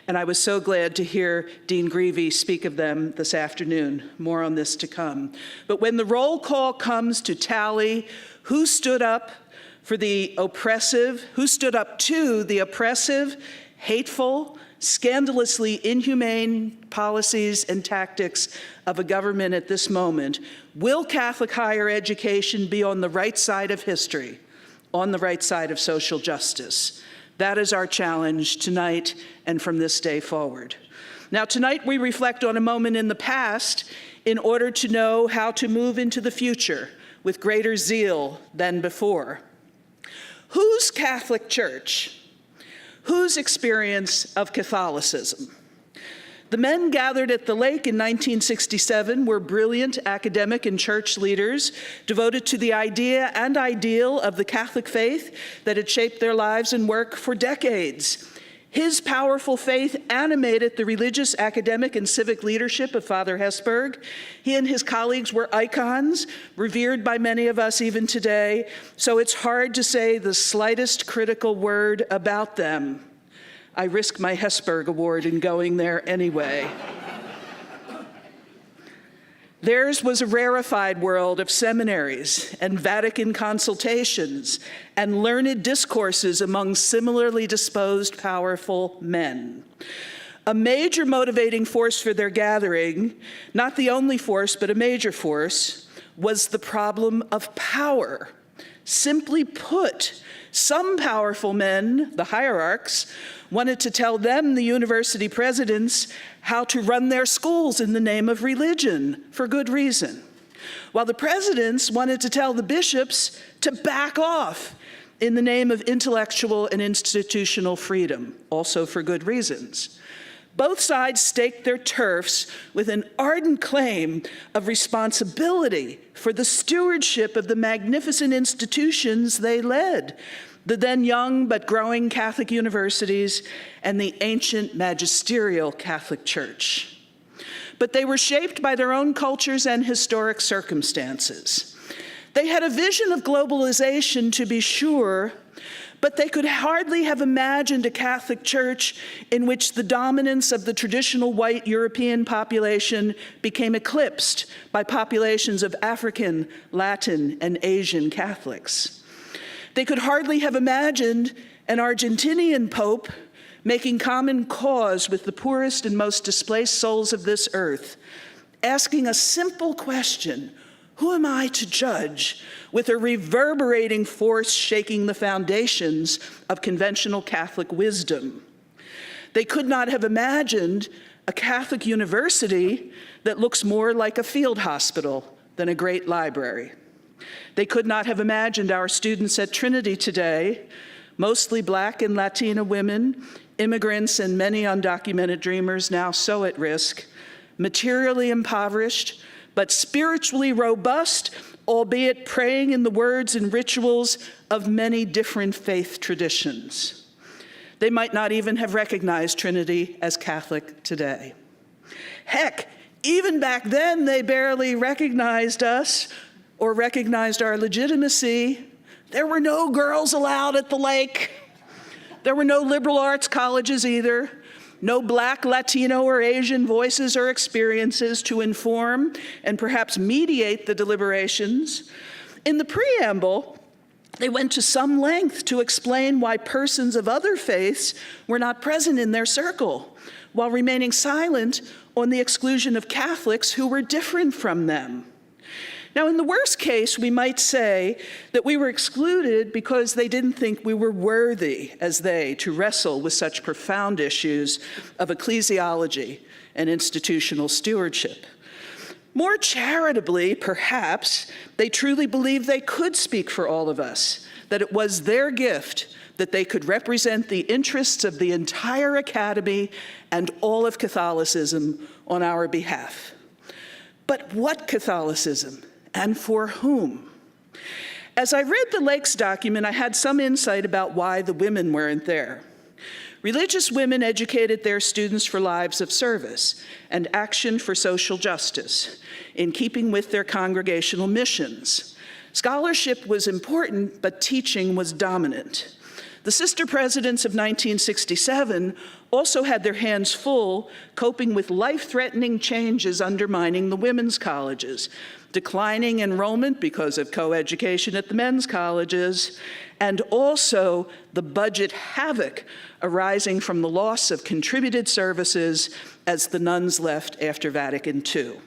And I was so glad to hear Dean Greevey speak of them this afternoon. More on this to come. But when the roll call comes to tally who stood up for the oppressive, who stood up to the oppressive, hateful, scandalously inhumane policies and tactics of a government at this moment, will Catholic higher education be on the right side of history, on the right side of social justice? That is our challenge tonight and from this day forward. Now, tonight we reflect on a moment in the past in order to know how to move into the future with greater zeal than before. Whose Catholic Church? Whose experience of Catholicism? The men gathered at the lake in 1967 were brilliant academic and church leaders devoted to the idea and ideal of the Catholic faith that had shaped their lives and work for decades. His powerful faith animated the religious, academic, and civic leadership of Father Hesburgh. He and his colleagues were icons, revered by many of us even today, so it's hard to say the slightest critical word about them. I risk my Hesburgh Award in going there anyway. Theirs was a rarefied world of seminaries and Vatican consultations and learned discourses among similarly disposed, powerful men. A major motivating force for their gathering, not the only force, but a major force, was the problem of power. Simply put, some powerful men, the hierarchs, wanted to tell them, the university presidents, how to run their schools in the name of religion, for good reason, while the presidents wanted to tell the bishops to back off in the name of intellectual and institutional freedom, also for good reasons. Both sides staked their turfs with an ardent claim of responsibility for the stewardship of the magnificent institutions they led, the then young but growing Catholic universities and the ancient magisterial Catholic Church. But they were shaped by their own cultures and historic circumstances. They had a vision of globalization, to be sure, but they could hardly have imagined a Catholic Church in which the dominance of the traditional white European population became eclipsed by populations of African, Latin, and Asian Catholics. They could hardly have imagined an Argentinian pope making common cause with the poorest and most displaced souls of this earth, asking a simple question: who am I to judge, with a reverberating force shaking the foundations of conventional Catholic wisdom? They could not have imagined a Catholic university that looks more like a field hospital than a great library. They could not have imagined our students at Trinity today, mostly Black and Latina women, immigrants, and many undocumented dreamers now so at risk, materially impoverished, but spiritually robust, albeit praying in the words and rituals of many different faith traditions. They might not even have recognized Trinity as Catholic today. Heck, even back then, they barely recognized us or recognized our legitimacy. There were no girls allowed at the lake. There were no liberal arts colleges either. No Black, Latino, or Asian voices or experiences to inform and perhaps mediate the deliberations. In the preamble, they went to some length to explain why persons of other faiths were not present in their circle, while remaining silent on the exclusion of Catholics who were different from them. Now, in the worst case, we might say that we were excluded because they didn't think we were worthy, as they, to wrestle with such profound issues of ecclesiology and institutional stewardship. More charitably, perhaps, they truly believed they could speak for all of us, that it was their gift that they could represent the interests of the entire academy and all of Catholicism on our behalf. But what Catholicism? And for whom? As I read the Lakes document, I had some insight about why the women weren't there. Religious women educated their students for lives of service and action for social justice, in keeping with their congregational missions. Scholarship was important, but teaching was dominant. The sister presidents of 1967 also had their hands full coping with life-threatening changes undermining the women's colleges, declining enrollment because of coeducation at the men's colleges, and also the budget havoc arising from the loss of contributed services as the nuns left after Vatican II.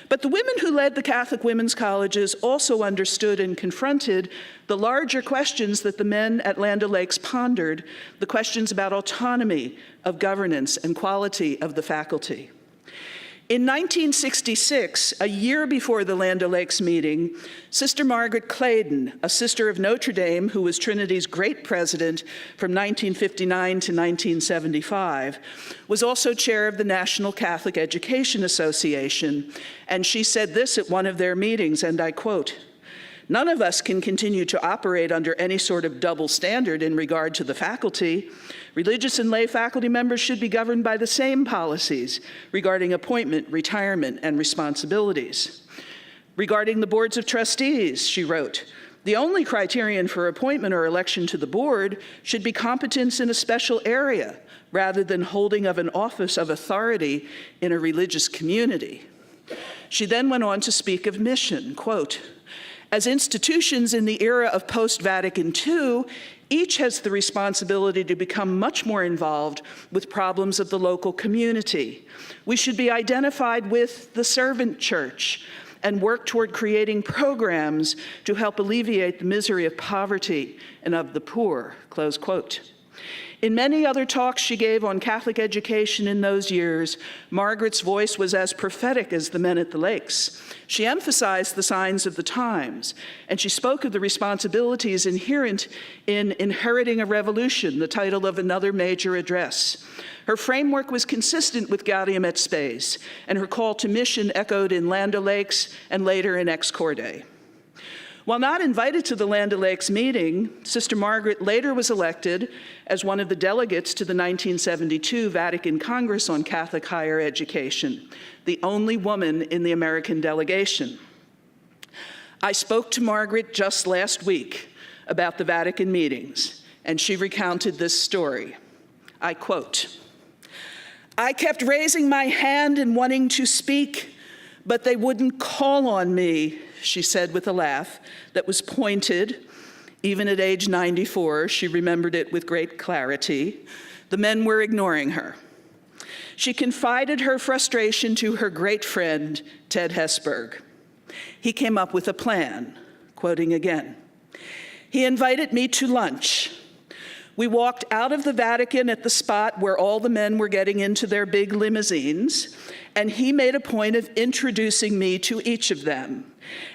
But the women who led the Catholic women's colleges also understood and confronted the larger questions that the men at Land O'Lakes pondered, the questions about autonomy of governance and quality of the faculty. In 1966, a year before the Land O'Lakes meeting, Sister Margaret Claydon, a sister of Notre Dame who was Trinity's great president from 1959 to 1975, was also chair of the National Catholic Education Association, and she said this at one of their meetings, and I quote, "None of us can continue to operate under any sort of double standard in regard to the faculty. Religious and lay faculty members should be governed by the same policies regarding appointment, retirement, and responsibilities. Regarding the boards of trustees," she wrote, "the only criterion for appointment or election to the board should be competence in a special area rather than holding of an office of authority in a religious community." She then went on to speak of mission, quote, "As institutions in the era of post-Vatican II, Each has the responsibility to become much more involved with problems of the local community. We should be identified with the servant church and work toward creating programs to help alleviate the misery of poverty and of the poor, close quote. In many other talks she gave on Catholic education in those years, Margaret's voice was as prophetic as the men at the lakes. She emphasized the signs of the times, and she spoke of the responsibilities inherent in inheriting a revolution, the title of another major address. Her framework was consistent with Gaudium et Spes, and her call to mission echoed in Land O'Lakes and later in Ex Corde. While not invited to the Land O'Lakes meeting, Sister Margaret later was elected as one of the delegates to the 1972 Vatican Congress on Catholic Higher Education, the only woman in the American delegation. I spoke to Margaret just last week about the Vatican meetings, and she recounted this story. I quote, "I kept raising my hand and wanting to speak, but they wouldn't call on me," she said with a laugh that was pointed. Even at age 94, she remembered it with great clarity. The men were ignoring her. She confided her frustration to her great friend, Ted Hesburgh. He came up with a plan, quoting again. "He invited me to lunch. We walked out of the Vatican at the spot where all the men were getting into their big limousines, and he made a point of introducing me to each of them.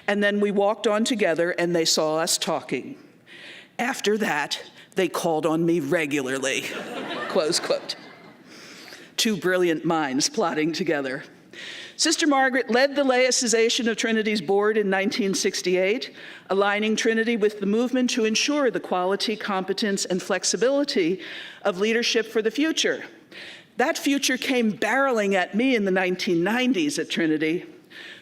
And then we walked on together, and they saw us talking. After that, they called on me regularly," close quote. Two brilliant minds plotting together. Sister Margaret led the laicization of Trinity's board in 1968, aligning Trinity with the movement to ensure the quality, competence, and flexibility of leadership for the future. That future came barreling at me in the 1990s at Trinity,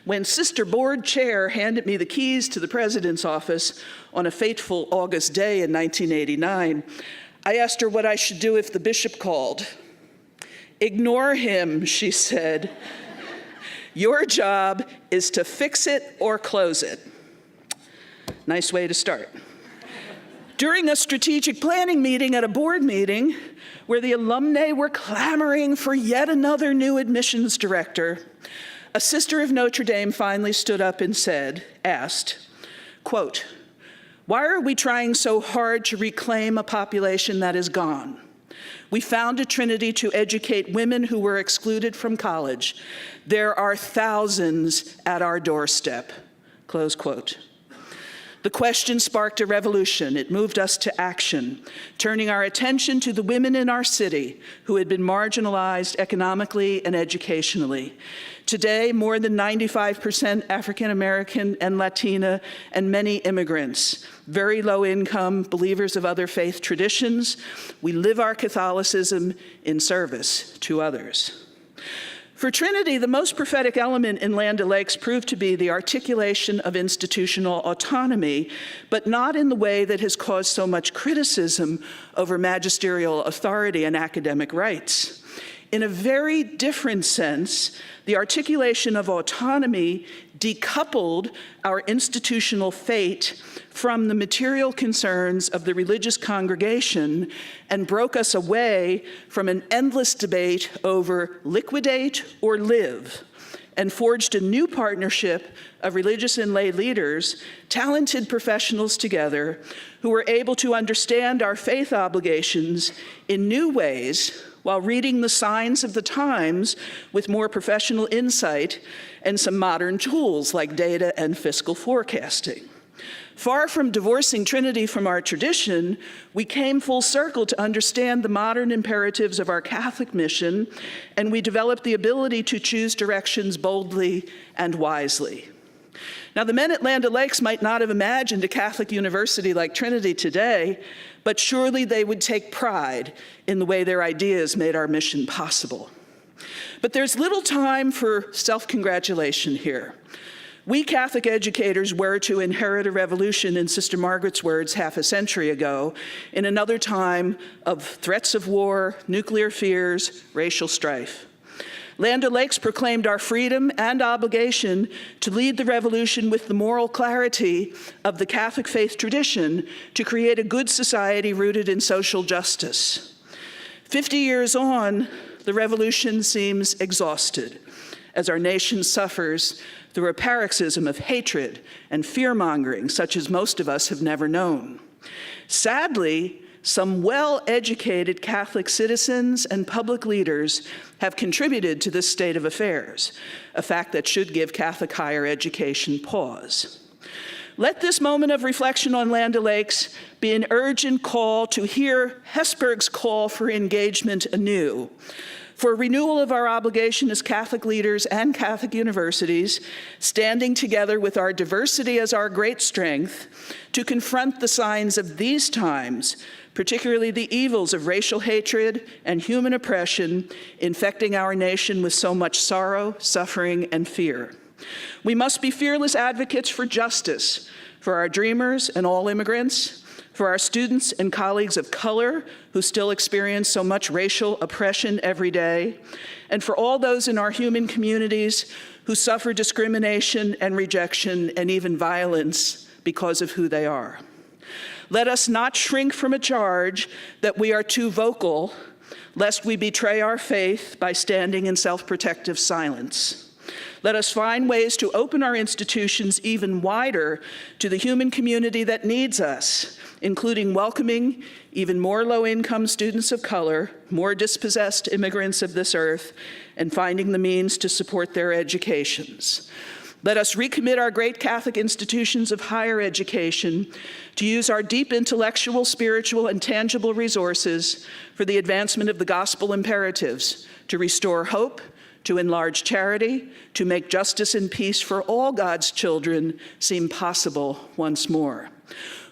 when Sister Board Chair handed me the keys to the president's office on a fateful August day in 1989. I asked her what I should do if the bishop called. "Ignore him," she said. "Your job is to fix it or close it." Nice way to start. During a strategic planning meeting at a board meeting, where the alumnae were clamoring for yet another new admissions director, a sister of Notre Dame finally stood up and asked, quote, "Why are we trying so hard to reclaim a population that is gone? We founded Trinity to educate women who were excluded from college. There are thousands at our doorstep," close quote. The question sparked a revolution. It moved us to action, turning our attention to the women in our city who had been marginalized economically and educationally. Today, more than 95% African American and Latina, and many immigrants, very low income, believers of other faith traditions. We live our Catholicism in service to others. For Trinity, the most prophetic element in Land O'Lakes proved to be the articulation of institutional autonomy, but not in the way that has caused so much criticism over magisterial authority and academic rights. In a very different sense, the articulation of autonomy decoupled our institutional fate from the material concerns of the religious congregation and broke us away from an endless debate over liquidate or live, and forged a new partnership of religious and lay leaders, talented professionals together, who were able to understand our faith obligations in new ways while reading the signs of the times with more professional insight and some modern tools like data and fiscal forecasting. Far from divorcing Trinity from our tradition, we came full circle to understand the modern imperatives of our Catholic mission, and we developed the ability to choose directions boldly and wisely. Now, the men at Land O'Lakes might not have imagined a Catholic university like Trinity today, but surely they would take pride in the way their ideas made our mission possible. But there's little time for self-congratulation here. We Catholic educators were to inherit a revolution, in Sister Margaret's words, half a century ago, in another time of threats of war, nuclear fears, racial strife. Land O'Lakes proclaimed our freedom and obligation to lead the revolution with the moral clarity of the Catholic faith tradition to create a good society rooted in social justice. 50 years on, the revolution seems exhausted as our nation suffers through a paroxysm of hatred and fear-mongering such as most of us have never known. Sadly, some well-educated Catholic citizens and public leaders have contributed to this state of affairs, a fact that should give Catholic higher education pause. Let this moment of reflection on Land O'Lakes be an urgent call to hear Hesburgh's call for engagement anew, for renewal of our obligation as Catholic leaders and Catholic universities, standing together with our diversity as our great strength, to confront the signs of these times, particularly the evils of racial hatred and human oppression infecting our nation with so much sorrow, suffering, and fear. We must be fearless advocates for justice, for our dreamers and all immigrants, for our students and colleagues of color who still experience so much racial oppression every day, and for all those in our human communities who suffer discrimination and rejection and even violence because of who they are. Let us not shrink from a charge that we are too vocal, lest we betray our faith by standing in self-protective silence. Let us find ways to open our institutions even wider to the human community that needs us, including welcoming even more low-income students of color, more dispossessed immigrants of this earth, and finding the means to support their educations. Let us recommit our great Catholic institutions of higher education to use our deep intellectual, spiritual, and tangible resources for the advancement of the gospel imperatives, to restore hope, to enlarge charity, to make justice and peace for all God's children seem possible once more.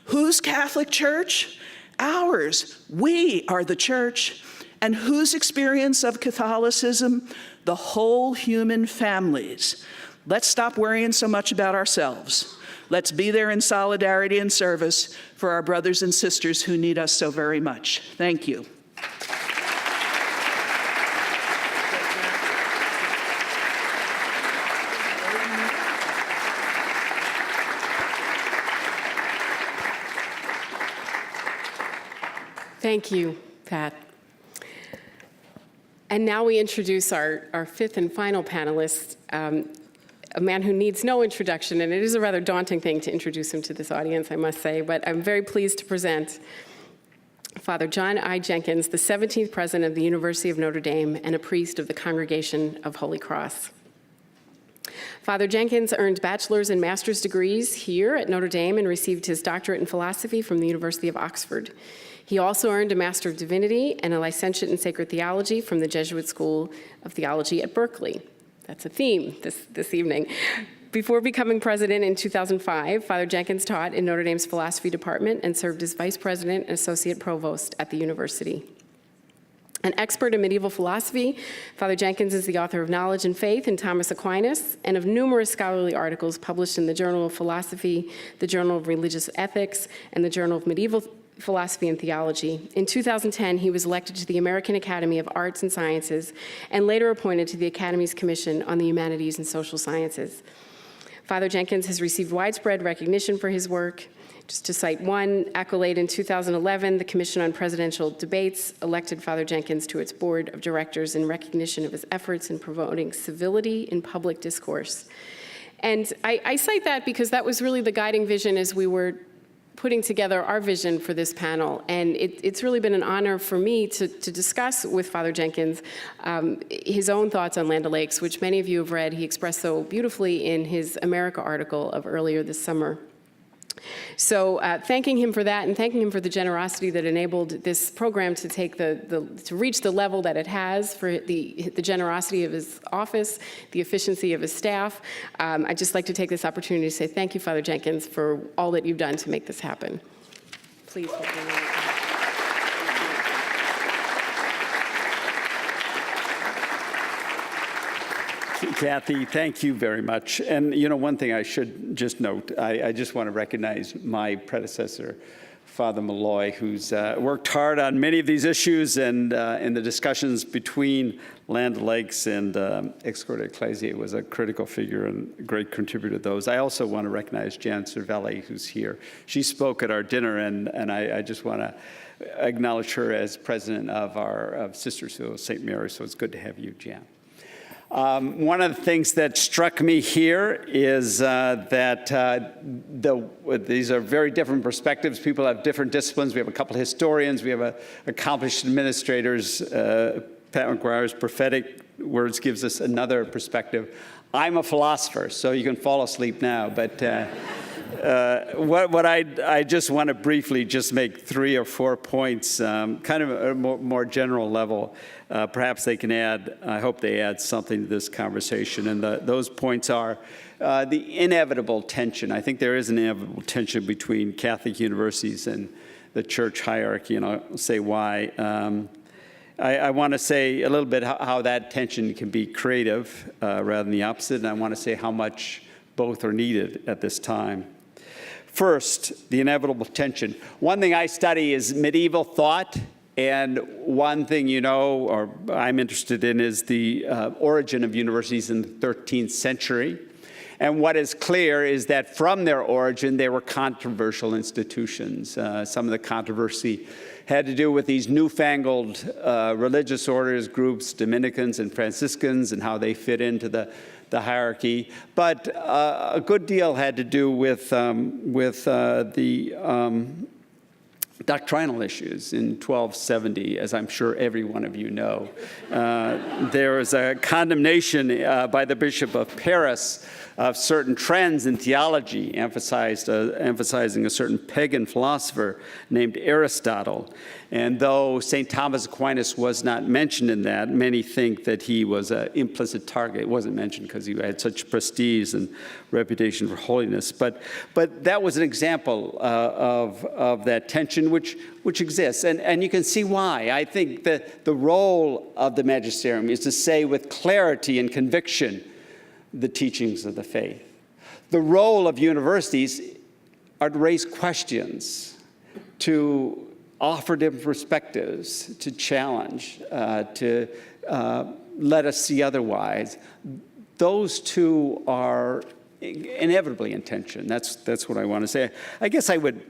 Whose Catholic Church? Ours. We are the church. And whose experience of Catholicism? The whole human families. Let's stop worrying so much about ourselves. Let's be there in solidarity and service for our brothers and sisters who need us so very much. Thank you. Thank you, Pat. And now we introduce our fifth and final panelist, a man who needs no introduction, and it is a rather daunting thing to introduce him to this audience, I must say, but I'm very pleased to present Father John I. Jenkins, the 17th president of the University of Notre Dame and a priest of the Congregation of Holy Cross. Father Jenkins earned bachelor's and master's degrees here at Notre Dame and received his doctorate in philosophy from the University of Oxford. He also earned a Master of Divinity and a licentiate in Sacred Theology from the Jesuit School of Theology at Berkeley. That's a theme this evening. Before becoming president in 2005, Father Jenkins taught in Notre Dame's philosophy department and served as vice president and associate provost at the university. An expert in medieval philosophy, Father Jenkins is the author of Knowledge and Faith in Thomas Aquinas and of numerous scholarly articles published in the Journal of Philosophy, the Journal of Religious Ethics, and the Journal of Medieval Philosophy and Theology. In 2010, he was elected to the American Academy of Arts and Sciences and later appointed to the Academy's Commission on the Humanities and Social Sciences. Father Jenkins has received widespread recognition for his work. Just to cite one accolade, in 2011, the Commission on Presidential Debates elected Father Jenkins to its board of directors in recognition of his efforts in promoting civility in public discourse. And I cite that because that was really the guiding vision as we were putting together our vision for this panel. And it's really been an honor for me to discuss with Father Jenkins his own thoughts on Land O'Lakes, which many of you have read. He expressed so beautifully in his America article of earlier this summer. So thanking him for that and thanking him for the generosity that enabled this program to take to reach the level that it has, for the generosity of his office, the efficiency of his staff. I'd just like to take this opportunity to say thank you, Father Jenkins, for all that you've done to make this happen. Please help me. Kathy, thank you very much. And you know, one thing I should just note, I just want to recognize my predecessor, Father Malloy, who's worked hard on many of these issues, and in the discussions between Land O'Lakes and Ex-Corde Ecclesiae was a critical figure and a great contributor to those. I also want to recognize Jan Cervelli, who's here. She spoke at our dinner, and I just want to acknowledge her as president of Sisters of St. Mary, so it's good to have you, Jan. One of the things that struck me here is that these are very different perspectives. People have different disciplines. We have a couple of historians. We have accomplished administrators. Pat McGuire's prophetic words gives us another perspective. I'm a philosopher, so you can fall asleep now. But what I just want to briefly just make 3 or 4 points, kind of a more general level. Perhaps they can add, I hope they add something to this conversation. And those points are the inevitable tension. I think there is an inevitable tension between Catholic universities and the church hierarchy, and I'll say why. I want to say a little bit how that tension can be creative rather than the opposite, and I want to say how much both are needed at this time. First, the inevitable tension. One thing I study is medieval thought, and one thing or I'm interested in is the origin of universities in the 13th century. And what is clear is that from their origin, they were controversial institutions. Some of the controversy had to do with these newfangled religious orders, groups, Dominicans and Franciscans, and how they fit into the hierarchy. But a good deal had to do with the doctrinal issues. In 1270, as I'm sure every one of you know, there was a condemnation by the Bishop of Paris of certain trends in theology, emphasizing a certain pagan philosopher named Aristotle. And though St. Thomas Aquinas was not mentioned in that, many think that he was an implicit target. It wasn't mentioned because he had such prestige and reputation for holiness. But that was an example of that tension which exists. And you can see why. I think that the role of the magisterium is to say with clarity and conviction the teachings of the faith. The role of universities are to raise questions, to offer different perspectives, to challenge, to let us see otherwise. Those two are inevitably in tension. That's what I want to say. I guess I would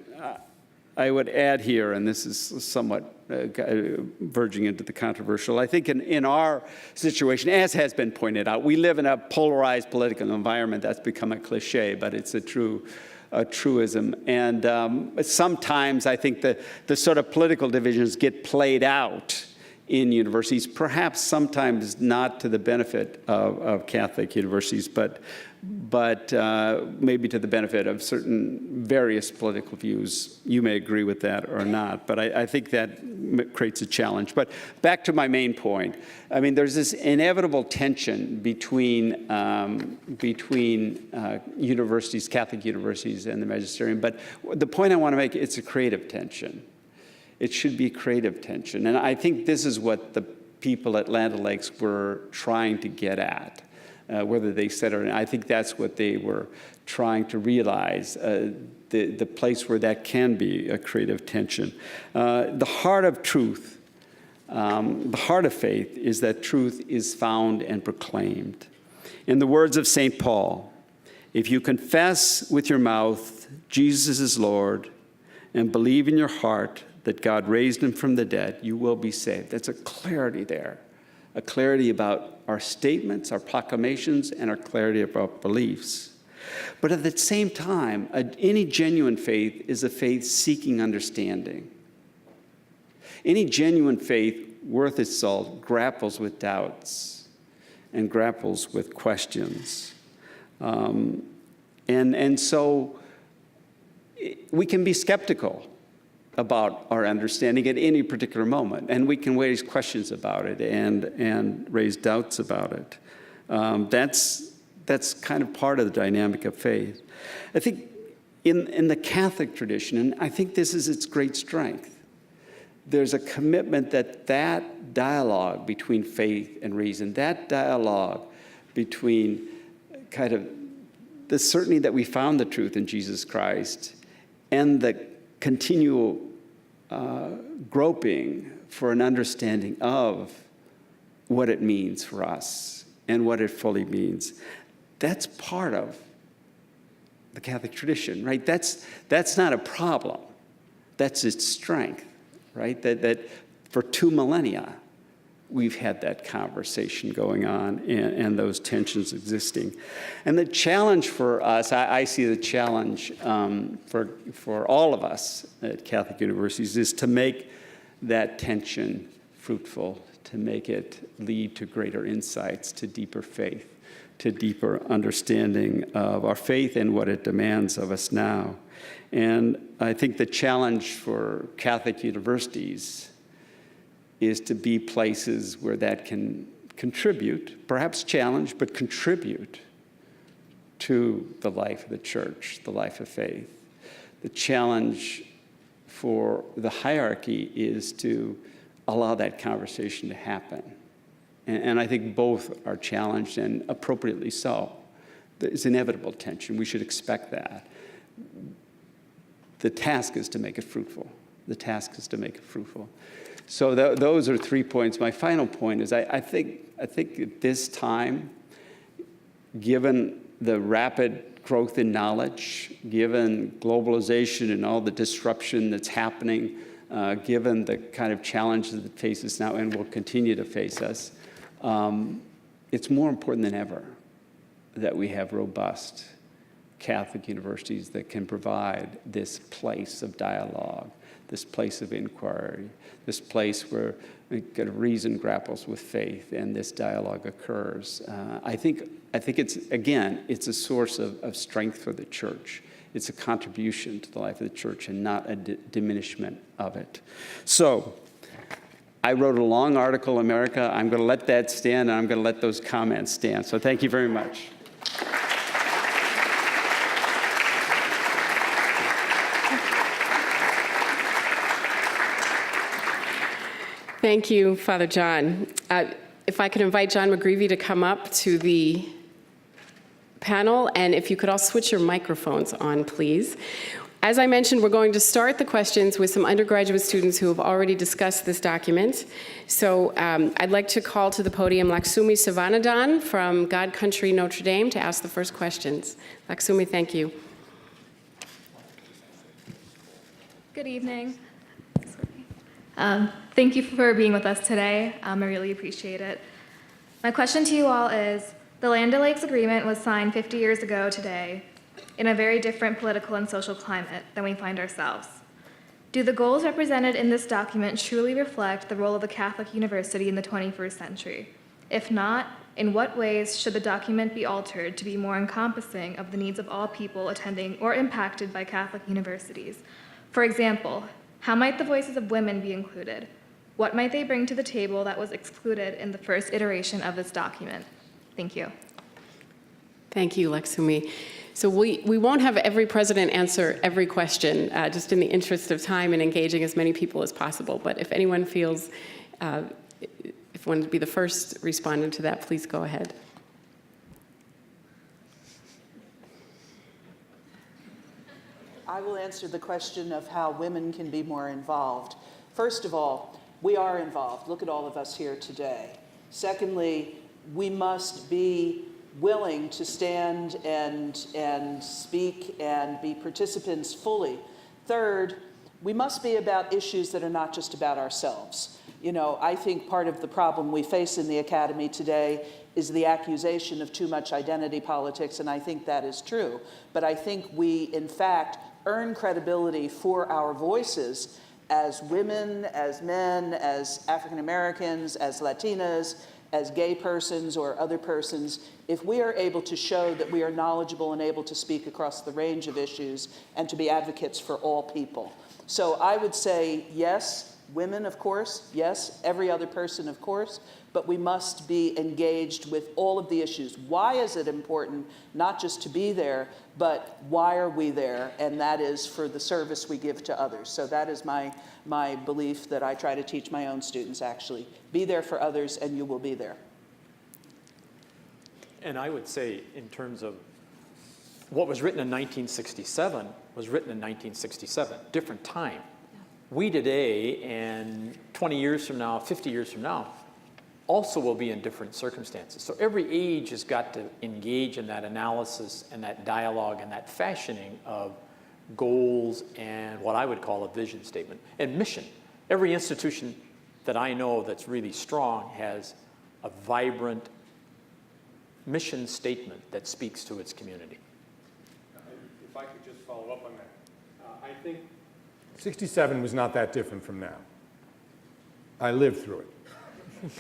add here, and this is somewhat verging into the controversial. I think in our situation, as has been pointed out, we live in a polarized political environment. That's become a cliche, but it's a truism. And sometimes I think the sort of political divisions get played out in universities, perhaps sometimes not to the benefit of Catholic universities, but maybe to the benefit of certain various political views. You may agree with that or not, but I think that creates a challenge. But back to my main point. I mean, there's this inevitable tension between universities, Catholic universities, and the magisterium. But the point I want to make, it's a creative tension. It should be creative tension. And I think this is what the people at Land O'Lakes were trying to get at. Whether they said it or not, I think that's what they were trying to realize, the place where that can be a creative tension. The heart of truth, the heart of faith is that truth is found and proclaimed. In the words of St. Paul, if you confess with your mouth Jesus is Lord and believe in your heart that God raised him from the dead, you will be saved. That's a clarity there. A clarity about our statements, our proclamations, and our clarity about beliefs. But at the same time, any genuine faith is a faith seeking understanding. Any genuine faith worth its salt grapples with doubts and grapples with questions. And so we can be skeptical about our understanding at any particular moment, and we can raise questions about it and raise doubts about it. That's kind of part of the dynamic of faith. I think in the Catholic tradition, and I think this is its great strength, there's a commitment that dialogue between faith and reason, that dialogue between kind of the certainty that we found the truth in Jesus Christ and the continual groping for an understanding of what it means for us and what it fully means. That's part of the Catholic tradition, right? That's not a problem. That's its strength, right? That for 2 millennia, we've had that conversation going on and those tensions existing. And the challenge for us, I see the challenge for all of us at Catholic universities is to make that tension fruitful, to make it lead to greater insights, to deeper faith, to deeper understanding of our faith and what it demands of us now. And I think the challenge for Catholic universities is to be places where that can contribute, perhaps challenge, but contribute to the life of the church, the life of faith. The challenge for the hierarchy is to allow that conversation to happen. And I think both are challenged, and appropriately so. There's inevitable tension. We should expect that. The task is to make it fruitful. The task is to make it fruitful. So those are 3 points. My final point is I think at this time, given the rapid growth in knowledge, given globalization and all the disruption that's happening, given the kind of challenges that face us now and will continue to face us, it's more important than ever that we have robust Catholic universities that can provide this place of dialogue, this place of inquiry, this place where reason grapples with faith and this dialogue occurs. I think it's, again, it's a source of strength for the church. It's a contribution to the life of the church and not a diminishment of it. So I wrote a long article, America. I'm going to let that stand, and I'm going to let those comments stand. So thank you very much. Thank you, Father John. If I could invite John McGreevy to come up to the panel, and if you could all switch your microphones on, please. As I mentioned, we're going to start the questions with some undergraduate students who have already discussed this document. So I'd like to call to the podium Laksumi Sivanandan from God Country Notre Dame to ask the first questions. Laksumi, thank you. Good evening. Thank you for being with us today. I really appreciate it. My question to you all is, the Land O'Lakes Agreement was signed 50 years ago today in a very different political and social climate than we find ourselves. Do the goals represented in this document truly reflect the role of a Catholic university in the 21st century? If not, in what ways should the document be altered to be more encompassing of the needs of all people attending or impacted by Catholic universities? For example, how might the voices of women be included? What might they bring to the table that was excluded in the first iteration of this document? Thank you. Thank you, Laksumi. So we won't have every president answer every question, just in the interest of time and engaging as many people as possible. But if anyone feels, if one would be the first respondent to that, please go ahead. I will answer the question of how women can be more involved. First of all, we are involved. Look at all of us here today. Secondly, we must be willing to stand and speak and be participants fully. Third, we must be about issues that are not just about ourselves. You know, I think part of the problem we face in the academy today is the accusation of too much identity politics, and I think that is true. But I think we, in fact, earn credibility for our voices as women, as men, as African Americans, as Latinas, as gay persons or other persons, if we are able to show that we are knowledgeable and able to speak across the range of issues and to be advocates for all people. So I would say yes, women, of course, yes, every other person, of course, but we must be engaged with all of the issues. Why is it important not just to be there, but why are we there? And that is for the service we give to others. So that is my belief that I try to teach my own students, actually. Be there for others and you will be there. And I would say, in terms of what was written in 1967 was written in 1967, different time. We today, and 20 years from now, 50 years from now, also will be in different circumstances. So every age has got to engage in that analysis and that dialogue and that fashioning of goals and what I would call a vision statement and mission. Every institution that I know that's really strong has a vibrant mission statement that speaks to its community. If I could just follow up on that. I think 67 was not that different from now. I lived through it.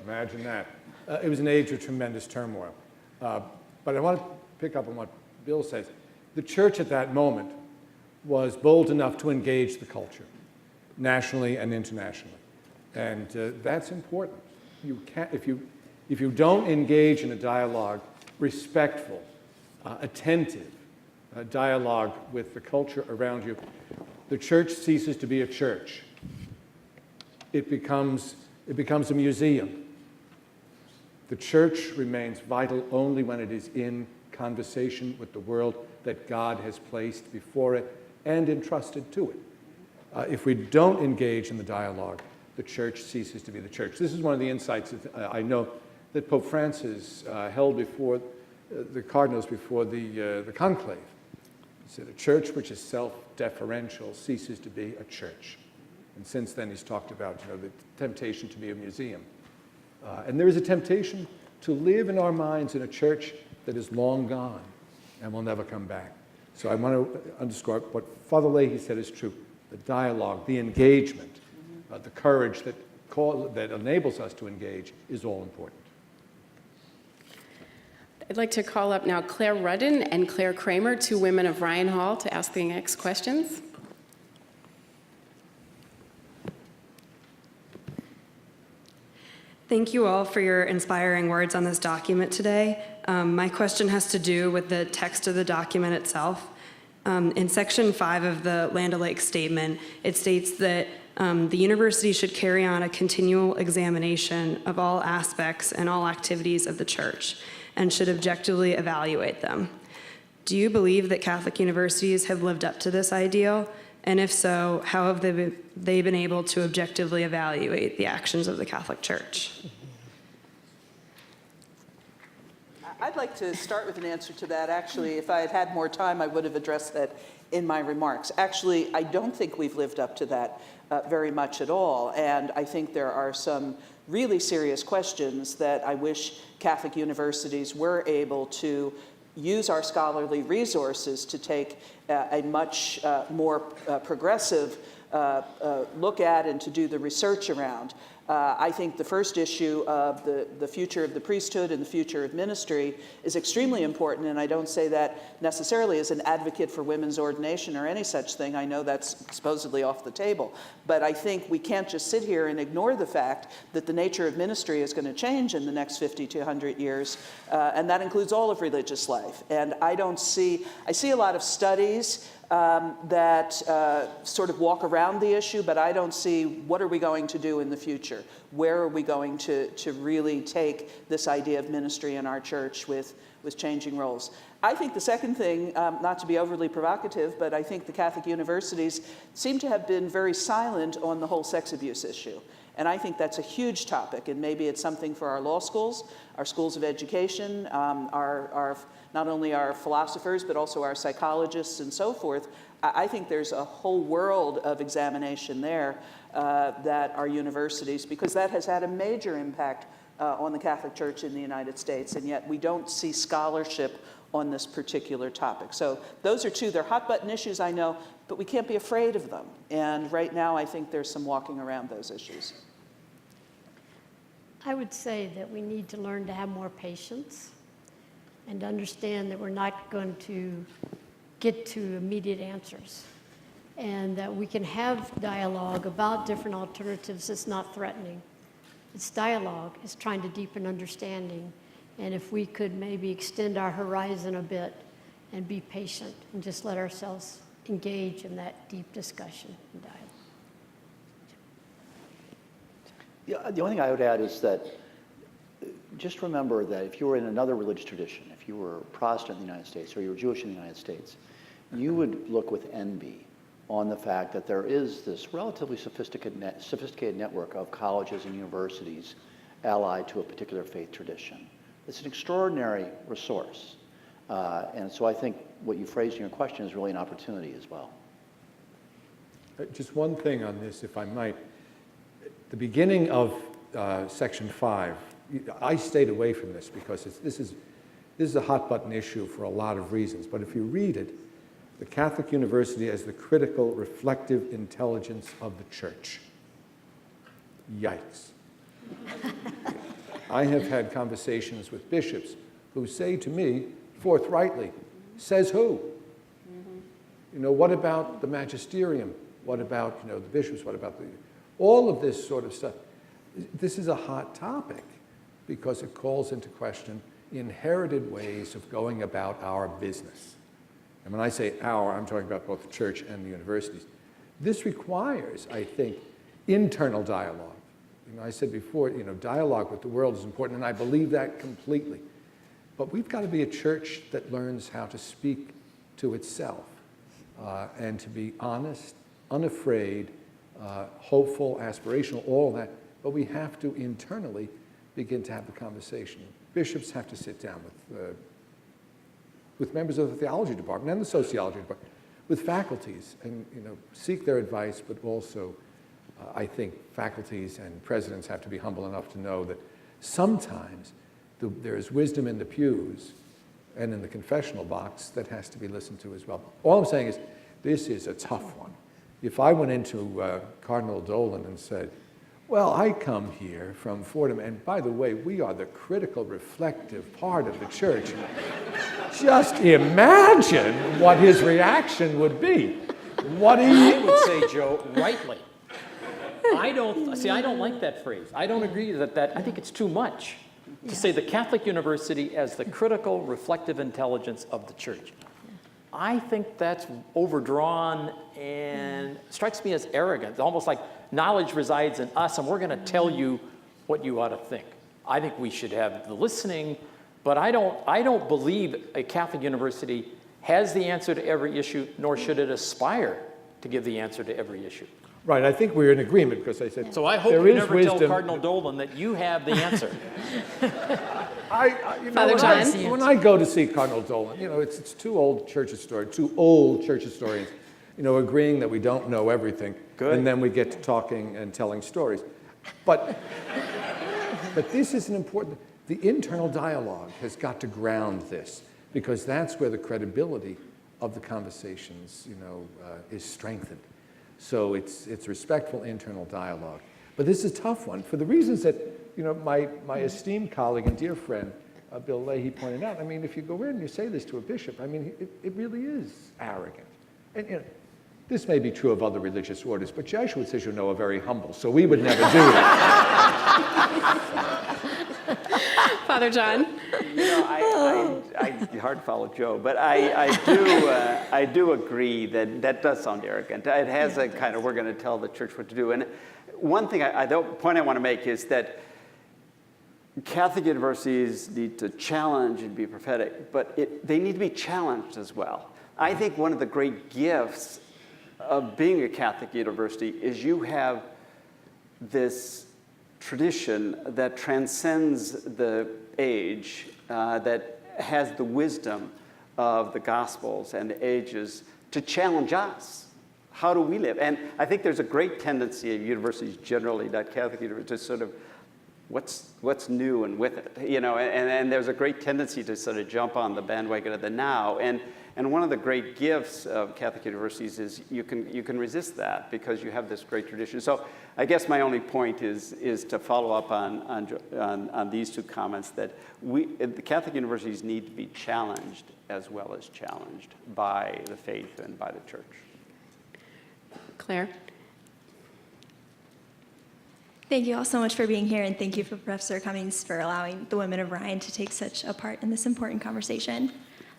Imagine that. It was an age of tremendous turmoil. But I want to pick up on what Bill says. The church at that moment was bold enough to engage the culture, nationally and internationally. And that's important. You can't, if you don't engage in a dialogue, respectful, attentive dialogue with the culture around you, the church ceases to be a church. It becomes a museum. The church remains vital only when it is in conversation with the world that God has placed before it and entrusted to it. If we don't engage in the dialogue, the church ceases to be the church. This is one of the insights that I know that Pope Francis held before the cardinals before the conclave. He said, a church which is self-deferential ceases to be a church. And since then, he's talked about the temptation to be a museum. And there is a temptation to live in our minds in a church that is long gone and will never come back. So I want to underscore what Father Leahy said is true. The dialogue, the engagement, the courage that enables us to engage is all important. I'd like to call up now Claire Rudden and Claire Kramer, two women of Ryan Hall, to ask the next questions. Thank you all for your inspiring words on this document today. My question has to do with the text of the document itself. In Section 5 of the Land O'Lakes Statement, it states that the university should carry on a continual examination of all aspects and all activities of the church and should objectively evaluate them. Do you believe that Catholic universities have lived up to this ideal? And if so, how have they been able to objectively evaluate the actions of the Catholic Church? I'd like to start with an answer to that. Actually, if I had had more time, I would have addressed that in my remarks. Actually, I don't think we've lived up to that very much at all. And I think there are some really serious questions that I wish Catholic universities were able to use our scholarly resources to take a much more progressive look at and to do the research around. I think the first issue of the future of the priesthood and the future of ministry is extremely important, and I don't say that necessarily as an advocate for women's ordination or any such thing. I know that's supposedly off the table. But I think we can't just sit here and ignore the fact that the nature of ministry is going to change in the next 50 to 100 years, and that includes all of religious life. And I see a lot of studies that sort of walk around the issue, but I don't see what are we going to do in the future. Where are we going to really take this idea of ministry in our church with changing roles? I think the second thing, not to be overly provocative, but I think the Catholic universities seem to have been very silent on the whole sex abuse issue. And I think that's a huge topic, and maybe it's something for our law schools, our schools of education, not only our philosophers, but also our psychologists and so forth. I think there's a whole world of examination there that our universities, because that has had a major impact on the Catholic Church in the United States, and yet we don't see scholarship on this particular topic. So those are two, they're hot button issues, I know, but we can't be afraid of them. And right now, I think there's some walking around those issues. I would say that we need to learn to have more patience and understand that we're not going to get to immediate answers, and that we can have dialogue about different alternatives. It's not threatening. It's dialogue. It's trying to deepen understanding. And if we could maybe extend our horizon a bit and be patient and just let ourselves engage in that deep discussion and dialogue. Yeah, the only thing I would add is that just remember that if you were in another religious tradition, if you were Protestant in the United States or you were Jewish in the United States, you would look with envy on the fact that there is this relatively sophisticated network of colleges and universities allied to a particular faith tradition. It's an extraordinary resource. And so I think what you phrased in your question is really an opportunity as well. Just one thing on this, if I might. The beginning of Section 5, I stayed away from this because this is a hot button issue for a lot of reasons. But if you read it, the Catholic University as the critical, reflective intelligence of the Church. Yikes. I have had conversations with bishops who say to me, forthrightly, says who? You know, what about the magisterium? What about, the bishops? What about all of this sort of stuff? This is a hot topic because it calls into question inherited ways of going about our business. And when I say our, I'm talking about both the church and the universities. This requires, I think, internal dialogue. I said before, dialogue with the world is important, and I believe that completely. But we've got to be a church that learns how to speak to itself and to be honest, unafraid, hopeful, aspirational, all that. But we have to internally begin to have the conversation. Bishops have to sit down with members of the theology department and the sociology department, with faculties, and seek their advice, but also I think faculties and presidents have to be humble enough to know that sometimes there is wisdom in the pews and in the confessional box that has to be listened to as well. All I'm saying is this is a tough one. If I went into Cardinal Dolan and said, well, I come here from Fordham, and by the way, we are the critical, reflective part of the church. Just imagine what his reaction would be. What I would say, Joe, rightly. I don't like that phrase. I don't agree that I think it's too much to say the Catholic University as the critical, reflective intelligence of the church. I think that's overdrawn and strikes me as arrogant, almost like knowledge resides in us and we're going to tell you what you ought to think. I think we should have the listening, but I don't believe a Catholic university has the answer to every issue, nor should it aspire to give the answer to every issue. Right, I think we're in agreement because I said so I hope you never tell Cardinal Dolan that you have the answer. When I go to see Cardinal Dolan, it's two old church historians, agreeing that we don't know everything. Good. And then we get to talking and telling stories. But this is an important, the internal dialogue has got to ground this because that's where the credibility of the conversations, is strengthened. So it's respectful internal dialogue. But this is a tough one for the reasons that, my esteemed colleague and dear friend, Bill Leahy pointed out. I mean, if you go in and you say this to a bishop, I mean, it really is arrogant. And this may be true of other religious orders, but Jesuits, as you know, are very humble, so we would never do that. Father John? Hard to follow Joe, but I do agree that does sound arrogant. It has a kind of, we're going to tell the church what to do. And one thing, the point I want to make is that Catholic universities need to challenge and be prophetic, but they need to be challenged as well. I think one of the great gifts of being a Catholic university is you have this tradition that transcends the age, that has the wisdom of the Gospels and the ages to challenge us. How do we live? And I think there's a great tendency at universities generally, not Catholic universities, to sort of what's new and with it, and there's a great tendency to sort of jump on the bandwagon of the now. And one of the great gifts of Catholic universities is you can resist that because you have this great tradition. So I guess my only point is to follow up on these two comments that the Catholic universities need to be challenged as well as challenged by the faith and by the church. Claire? Thank you all so much for being here, and thank you for Professor Cummings for allowing the Women of Ryan to take such a part in this important conversation.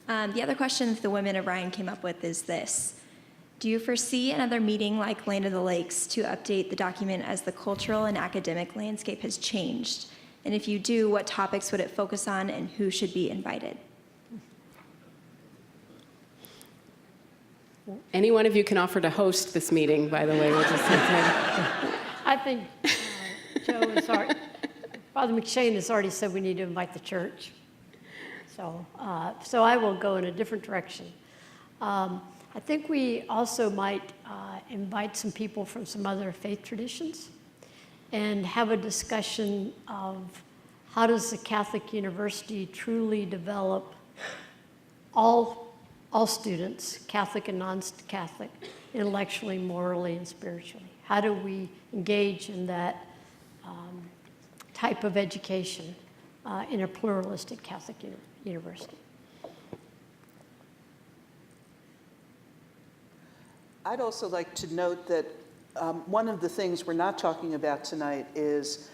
The other question the Women of Ryan came up with is this. Do you foresee another meeting like Land of the Lakes to update the document as the cultural and academic landscape has changed? And if you do, what topics would it focus on and who should be invited? Any one of you can offer to host this meeting, by the way. We'll just I think Joe has already, Father McShane has already said we need to invite the church. So I will go in a different direction. I think we also might invite some people from some other faith traditions and have a discussion of how does the Catholic University truly develop all students, Catholic and non-Catholic, intellectually, morally, and spiritually. How do we engage in that type of education in a pluralistic Catholic university? I'd also like to note that one of the things we're not talking about tonight is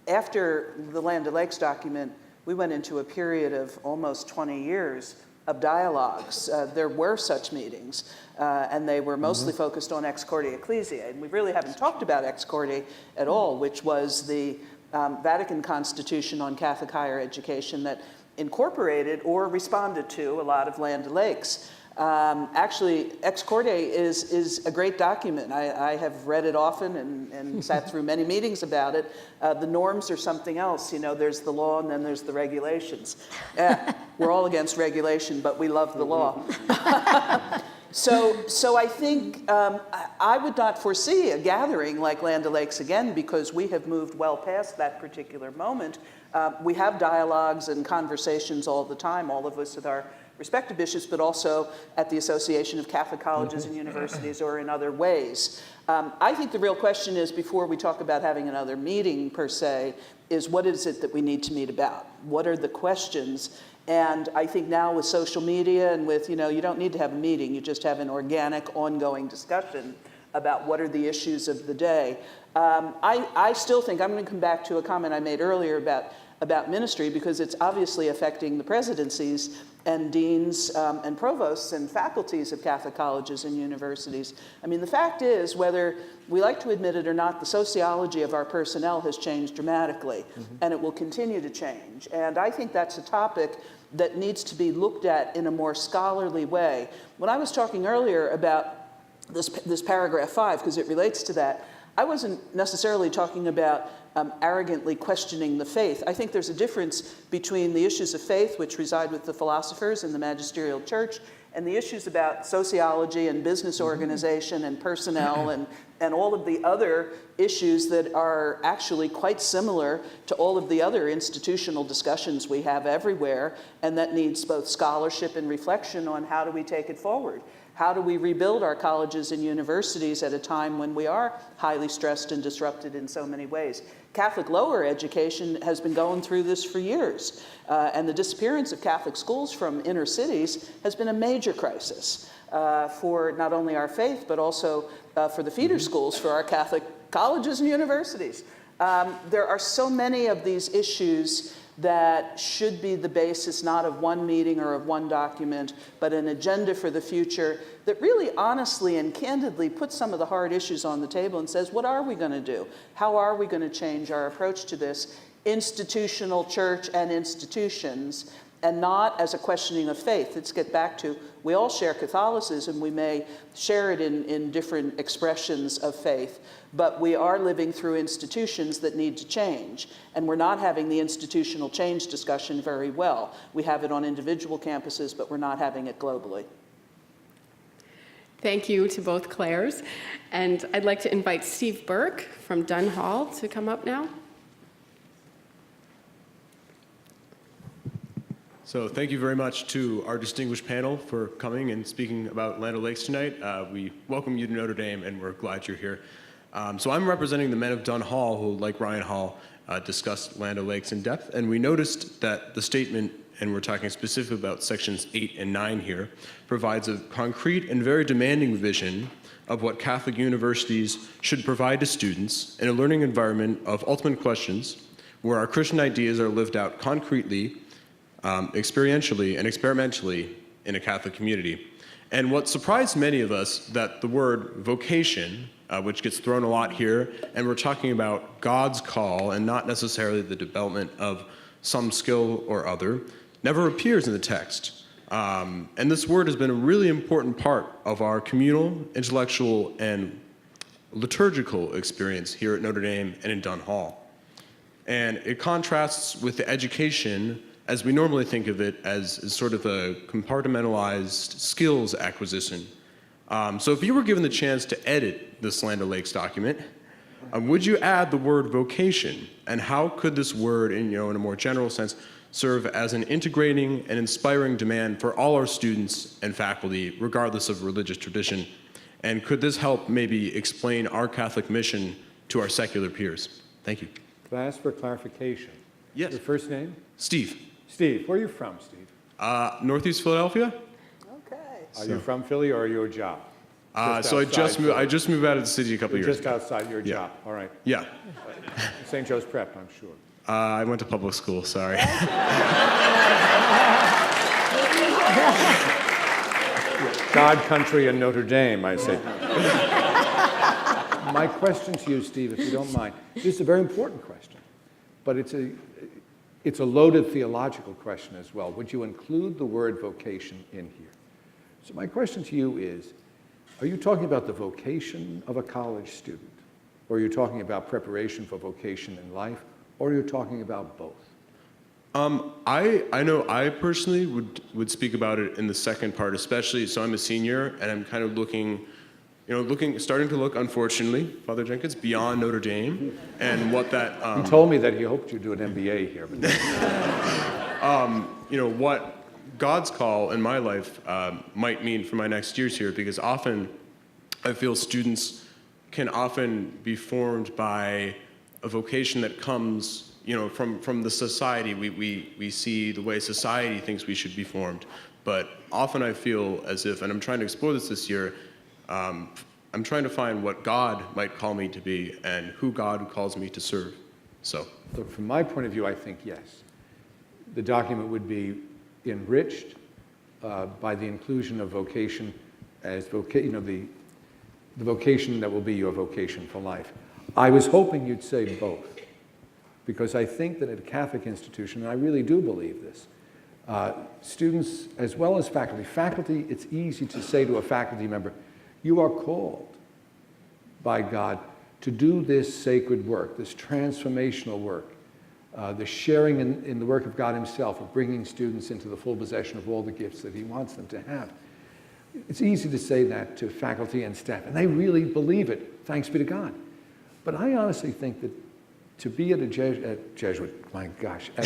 after the Land O'Lakes document, we went into a period of almost 20 years of dialogues. There were such meetings, and they were mostly focused on Ex Corde Ecclesiae. And we really haven't talked about Ex Corde at all, which was the Vatican Constitution on Catholic higher education that incorporated or responded to a lot of Land O'Lakes. Actually, Ex Corde is a great document. I have read it often and sat through many meetings about it. The norms are something else. You know, there's the law and then there's the regulations. We're all against regulation, but we love the law. So I think I would not foresee a gathering like Land O'Lakes again, because we have moved well past that particular moment. We have dialogues and conversations all the time, all of us with our respective bishops, but also at the Association of Catholic Colleges and Universities or in other ways. I think the real question is, before we talk about having another meeting per se, is what is it that we need to meet about? What are the questions? And I think now with social media and with, you don't need to have a meeting, you just have an organic, ongoing discussion about what are the issues of the day. I still think, I'm going to come back to a comment I made earlier about ministry, because it's obviously affecting the presidencies and deans and provosts and faculties of Catholic colleges and universities. I mean, the fact is, whether we like to admit it or not, the sociology of our personnel has changed dramatically, and it will continue to change. And I think that's a topic that needs to be looked at in a more scholarly way. When I was talking earlier about this paragraph 5, because it relates to that, I wasn't necessarily talking about arrogantly questioning the faith. I think there's a difference between the issues of faith, which reside with the philosophers and the magisterial church, and the issues about sociology and business organization and personnel and all of the other issues that are actually quite similar to all of the other institutional discussions we have everywhere, and that needs both scholarship and reflection on how do we take it forward. How do we rebuild our colleges and universities at a time when we are highly stressed and disrupted in so many ways? Catholic lower education has been going through this for years, and the disappearance of Catholic schools from inner cities has been a major crisis for not only our faith, but also for the feeder schools for our Catholic colleges and universities. There are so many of these issues that should be the basis not of one meeting or of one document, but an agenda for the future that really honestly and candidly puts some of the hard issues on the table and says, what are we going to do? How are we going to change our approach to this institutional church and institutions, and not as a questioning of faith? Let's get back to, we all share Catholicism. We may share it in different expressions of faith, but we are living through institutions that need to change, and we're not having the institutional change discussion very well. We have it on individual campuses, but we're not having it globally. Thank you to both Claires. And I'd like to invite Steve Burke from Dunn Hall to come up now. So thank you very much to our distinguished panel for coming and speaking about Land O'Lakes tonight. We welcome you to Notre Dame, and we're glad you're here. So I'm representing the men of Dunn Hall, who, like Ryan Hall, discussed Land O'Lakes in depth, and we noticed that the statement, and we're talking specifically about sections 8 and 9 here, provides a concrete and very demanding vision of what Catholic universities should provide to students in a learning environment of ultimate questions, where our Christian ideas are lived out concretely, experientially and experimentally in a Catholic community. And what surprised many of us, that the word vocation, which gets thrown a lot here, and we're talking about God's call and not necessarily the development of some skill or other, never appears in the text. And this word has been a really important part of our communal, intellectual, and liturgical experience here at Notre Dame and in Dunn Hall. And it contrasts with the education as we normally think of it as sort of a compartmentalized skills acquisition. So if you were given the chance to edit this Land O'Lakes document, would you add the word vocation? And how could this word, in a more general sense, serve as an integrating and inspiring demand for all our students and faculty, regardless of religious tradition? And could this help maybe explain our Catholic mission to our secular peers? Thank you. Can I ask for clarification? Yes. Your first name? Steve. Steve. Where are you from, Steve? Northeast Philadelphia. Are you from Philly or are you a job? So I just moved out of the city a couple years Just ago. outside your job. All right. Yeah. St. Joe's Prep, I'm sure. I went to public school, sorry. God, country, and Notre Dame, I say. My question to you, Steve, if you don't mind, this is a very important question, but it's a loaded theological question as well. Would you include the word vocation in here? So my question to you is, are you talking about the vocation of a college student? Or are you talking about preparation for vocation in life? Or are you talking about both? I know I personally would speak about it in the second part, especially, so I'm a senior, and I'm kind of starting to look, unfortunately, Father Jenkins, beyond Notre Dame, and what that... He told me that he hoped you'd do an MBA here. But what God's call in my life might mean for my next years here, because often I feel students can often be formed by a vocation that comes from the society. We see the way society thinks we should be formed, but often I feel as if, and I'm trying to explore this year, I'm trying to find what God might call me to be and who God calls me to serve. So look, from my point of view, I think yes. The document would be enriched by the inclusion of vocation as the vocation that will be your vocation for life. I was hoping you'd say both, because I think that at a Catholic institution, and I really do believe this, students as well as faculty, it's easy to say to a faculty member, you are called by God to do this sacred work, this transformational work, the sharing in the work of God himself, of bringing students into the full possession of all the gifts that he wants them to have. It's easy to say that to faculty and staff, and they really believe it, thanks be to God. But I honestly think that to be at a at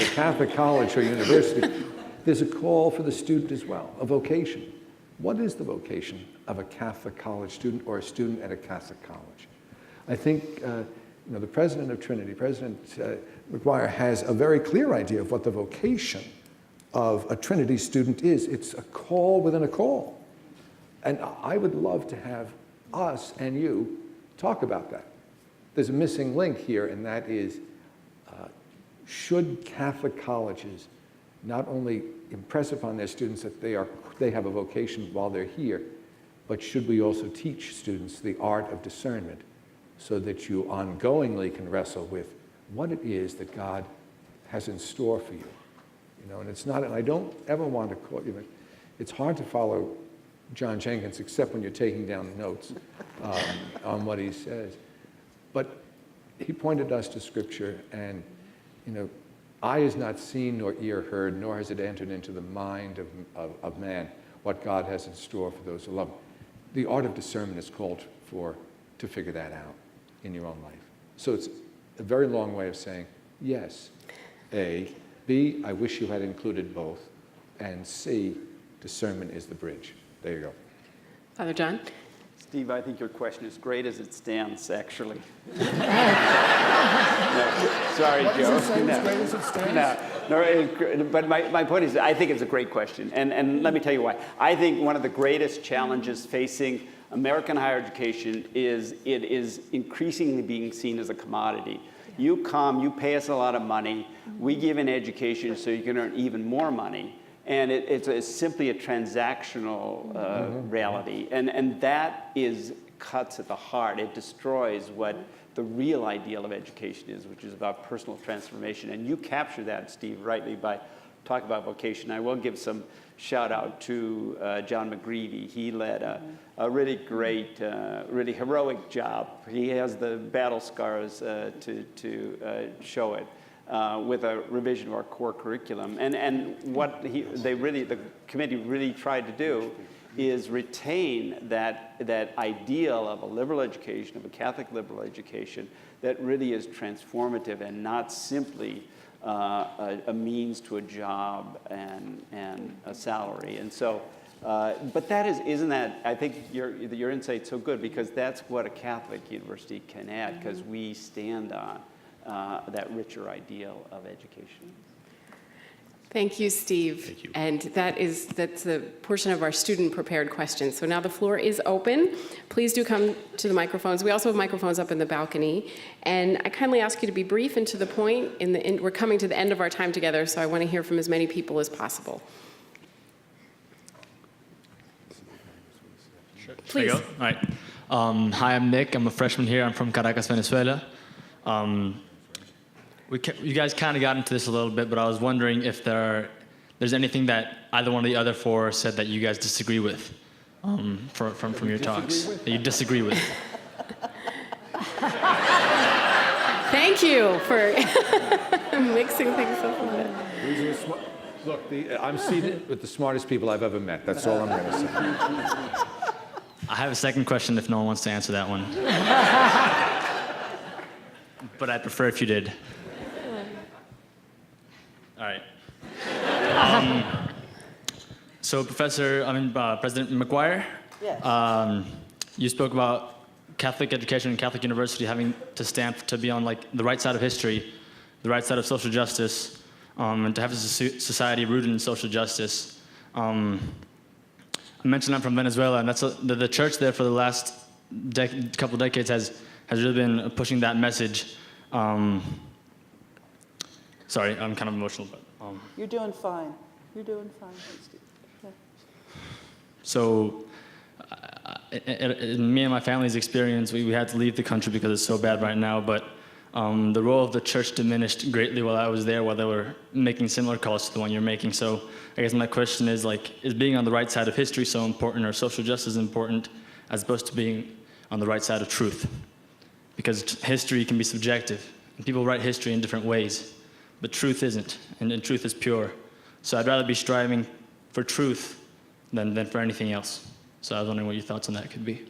a Catholic college or university, there's a call for the student as well, a vocation. What is the vocation of a Catholic college student or a student at a Catholic college? I think the president of Trinity, President McGuire, has a very clear idea of what the vocation of a Trinity student is. It's a call within a call. And I would love to have us and you talk about that. There's a missing link here, and that is, should Catholic colleges not only impress upon their students that they have a vocation while they're here, but should we also teach students the art of discernment so that you ongoingly can wrestle with what it is that God has in store for you? And it's not, and I don't ever want to call you, it's hard to follow John Jenkins except when you're taking down notes on what he says. But he pointed us to Scripture, and eye has not seen nor ear heard, nor has it entered into the mind of man what God has in store for those who love him. The art of discernment is called for to figure that out in your own life. So it's a very long way of saying, yes, A. B, I wish you had included both. And C, discernment is the bridge. There you go. Father John? Steve, I think your question is great as it stands, actually. No, sorry, Joe. What does it say, as great as it stands? No, but my point is, I think it's a great question. And let me tell you why. I think one of the greatest challenges facing American higher education is it is increasingly being seen as a commodity. You come, you pay us a lot of money, we give an education so you can earn even more money. And it's simply a transactional reality. And that cuts at the heart. It destroys what the real ideal of education is, which is about personal transformation. And you capture that, Steve, rightly by talking about vocation. I will give some shout out to John McGreevy. He led a really great, really heroic job. He has the battle scars to show it. With a revision of our core curriculum. And what the committee really tried to do is retain that ideal of a liberal education, of a Catholic liberal education, that really is transformative and not simply a means to a job and a salary. And so, but isn't that, I think your insight's so good, because that's what a Catholic university can add, because we stand on that richer ideal of education. Thank you, Steve. Thank you. And that's a portion of our student-prepared questions. So now the floor is open. Please do come to the microphones. We also have microphones up in the balcony. And I kindly ask you to be brief and to the point. We're coming to the end of our time together, so I want to hear from as many people as possible. Please. There you go. All right. Hi, I'm Nick. I'm a freshman here. I'm from Caracas, Venezuela. You guys kind of got into this a little bit, but I was wondering if there's anything that either one of the other four said that you guys disagree with from your talks, that you disagree with. Thank you for mixing things up a bit. Look, I'm seated with the smartest people I've ever met. That's all I'm going to say. I have a second question if no one wants to answer that one. But I'd prefer if you did. All right. So, President McGuire, Yes. you spoke about Catholic education and Catholic university having to stand to be on the right side of history, the right side of social justice, and to have a society rooted in social justice. I mentioned I'm from Venezuela, and that's the church there for the last couple decades has really been pushing that message. Sorry, I'm kind of emotional, but. You're doing fine. You're doing fine. Yeah. So, in me and my family's experience, we had to leave the country because it's so bad right now, but the role of the church diminished greatly while I was there, while they were making similar calls to the one you're making. So I guess my question is, is being on the right side of history so important, or social justice important, as opposed to being on the right side of truth? Because history can be subjective, and people write history in different ways, but truth isn't, and truth is pure. So I'd rather be striving for truth than for anything else. So I was wondering what your thoughts on that could be.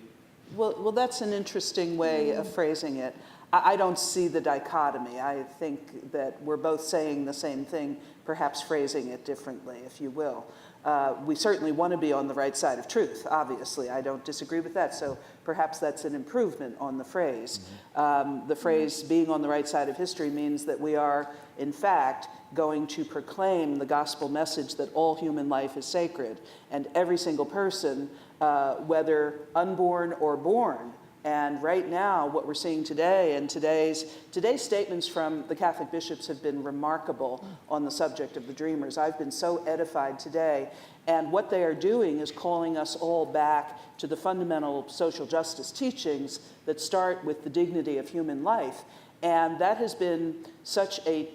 Well, that's an interesting way of phrasing it. I don't see the dichotomy. I think that we're both saying the same thing, perhaps phrasing it differently, if you will. We certainly want to be on the right side of truth, obviously. I don't disagree with that, so perhaps that's an improvement on the phrase. The phrase being on the right side of history means that we are, in fact, going to proclaim the gospel message that all human life is sacred, and every single person, whether unborn or born. And right now, what we're seeing today, and today's statements from the Catholic bishops have been remarkable on the subject of the Dreamers. I've been so edified today. And what they are doing is calling us all back to the fundamental social justice teachings that start with the dignity of human life. And that has been such a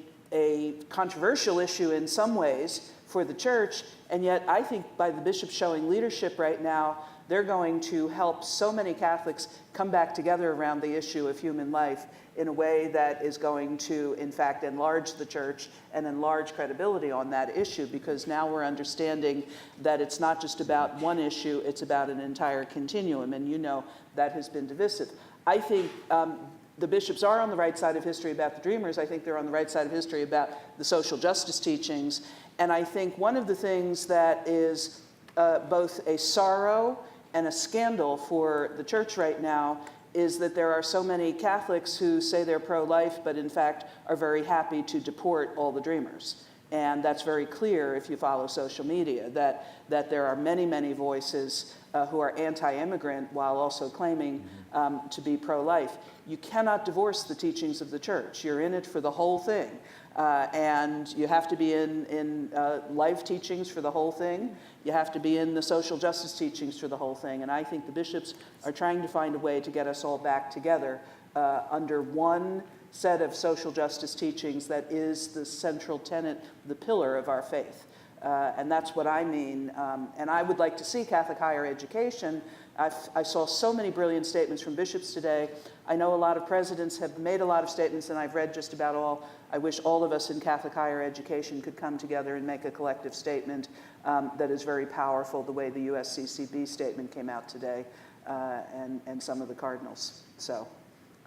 controversial issue in some ways for the church. And yet, I think by the bishops showing leadership right now, they're going to help so many Catholics come back together around the issue of human life in a way that is going to, in fact, enlarge the church and enlarge credibility on that issue, because now we're understanding that it's not just about one issue, it's about an entire continuum, and you know that has been divisive. I think the bishops are on the right side of history about the Dreamers. I think they're on the right side of history about the social justice teachings. And I think one of the things that is both a sorrow and a scandal for the church right now is that there are so many Catholics who say they're pro-life, but in fact are very happy to deport all the Dreamers. And that's very clear if you follow social media, that there are many, many voices who are anti-immigrant while also claiming to be pro-life. You cannot divorce the teachings of the church. You're in it for the whole thing. And you have to be in life teachings for the whole thing. You have to be in the social justice teachings for the whole thing. And I think the bishops are trying to find a way to get us all back together under one set of social justice teachings that is the central tenet, the pillar of our faith. And that's what I mean. And I would like to see Catholic higher education. I saw so many brilliant statements from bishops today. I know a lot of presidents have made a lot of statements, and I've read just about all. I wish all of us in Catholic higher education could come together and make a collective statement that is very powerful, the way the USCCB statement came out today, and some of the cardinals. So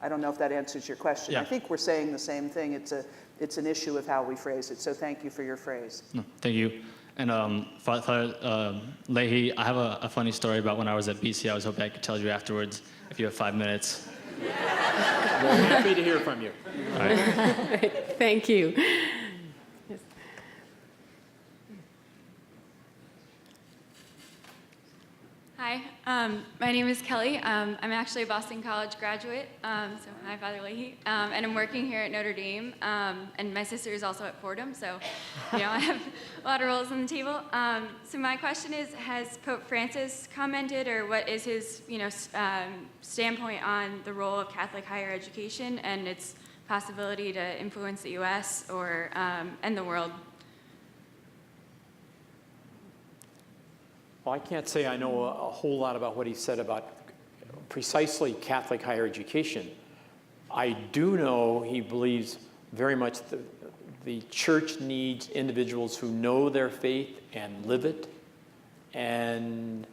I don't know if that answers your question. Yeah. I think we're saying the same thing. It's an issue of how we phrase it. So thank you for your phrase. No, thank you. And Father Leahy, I have a funny story about when I was at BC. I was hoping I could tell you afterwards, if you have 5 minutes. We're happy to hear from you. All right. Thank you. Hi, my name is Kelly. I'm actually a Boston College graduate, so hi, Father Leahy. And I'm working here at Notre Dame, and my sister is also at Fordham, so I have a lot of roles on the table. So my question is, has Pope Francis commented, or what is his standpoint on the role of Catholic higher education and its possibility to influence the U.S. or and the world? Well, I can't say I know a whole lot about what he said about precisely Catholic higher education. I do know he believes very much the church needs individuals who know their faith and live it and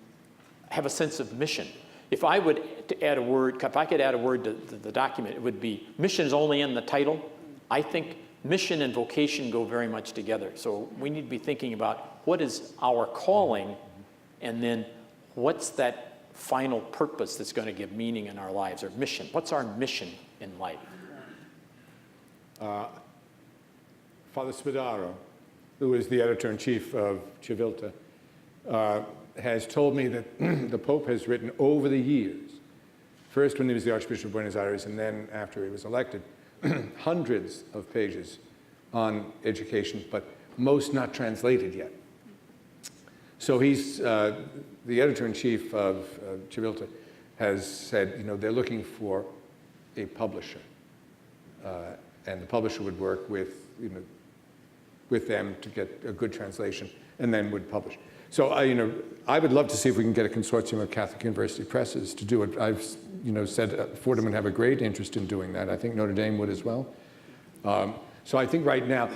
have a sense of mission. If I would add a word, if I could add a word to the document, it would be mission is only in the title. I think mission and vocation go very much together. So we need to be thinking about what is our calling, and then what's that final purpose that's going to give meaning in our lives, or mission? What's our mission in life? Father Spadaro, who is the editor-in-chief of Civilta, has told me that the Pope has written over the years, first when he was the Archbishop of Buenos Aires and then after he was elected, hundreds of pages on education, but most not translated yet. So he's, the editor-in-chief of Civilta has said, they're looking for a publisher. And the publisher would work with, with them to get a good translation and then would publish. So, I would love to see if we can get a consortium of Catholic university presses to do it. I've, said Fordham would have a great interest in doing that. I think Notre Dame would as well. So I think right now,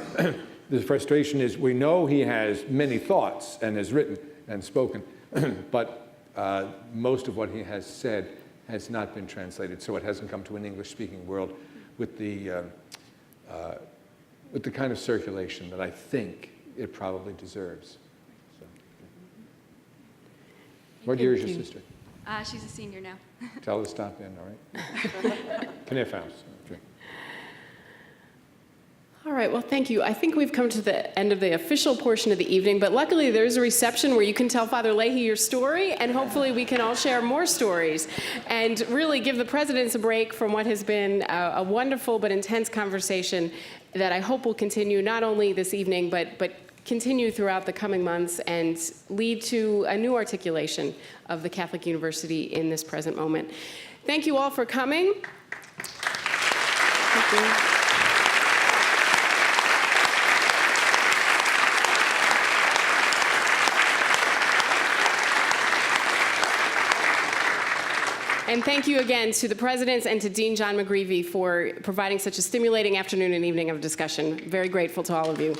the frustration is we know he has many thoughts and has written and spoken, but most of what he has said has not been translated, so it hasn't come to an English-speaking world with the kind of circulation that I think it probably deserves. So. What year is your sister? She's a senior now. Tell her to stop in, all right? Kniff House. Okay. All right, well, thank you. I think we've come to the end of the official portion of the evening, but luckily there's a reception where you can tell Father Leahy your story, and hopefully we can all share more stories and really give the presidents a break from what has been a wonderful but intense conversation that I hope will continue not only this evening, but continue throughout the coming months and lead to a new articulation of the Catholic University in this present moment. Thank you all for coming. Thank you. And thank you again to the presidents and to Dean John McGreevy for providing such a stimulating afternoon and evening of discussion. Very grateful to all of you.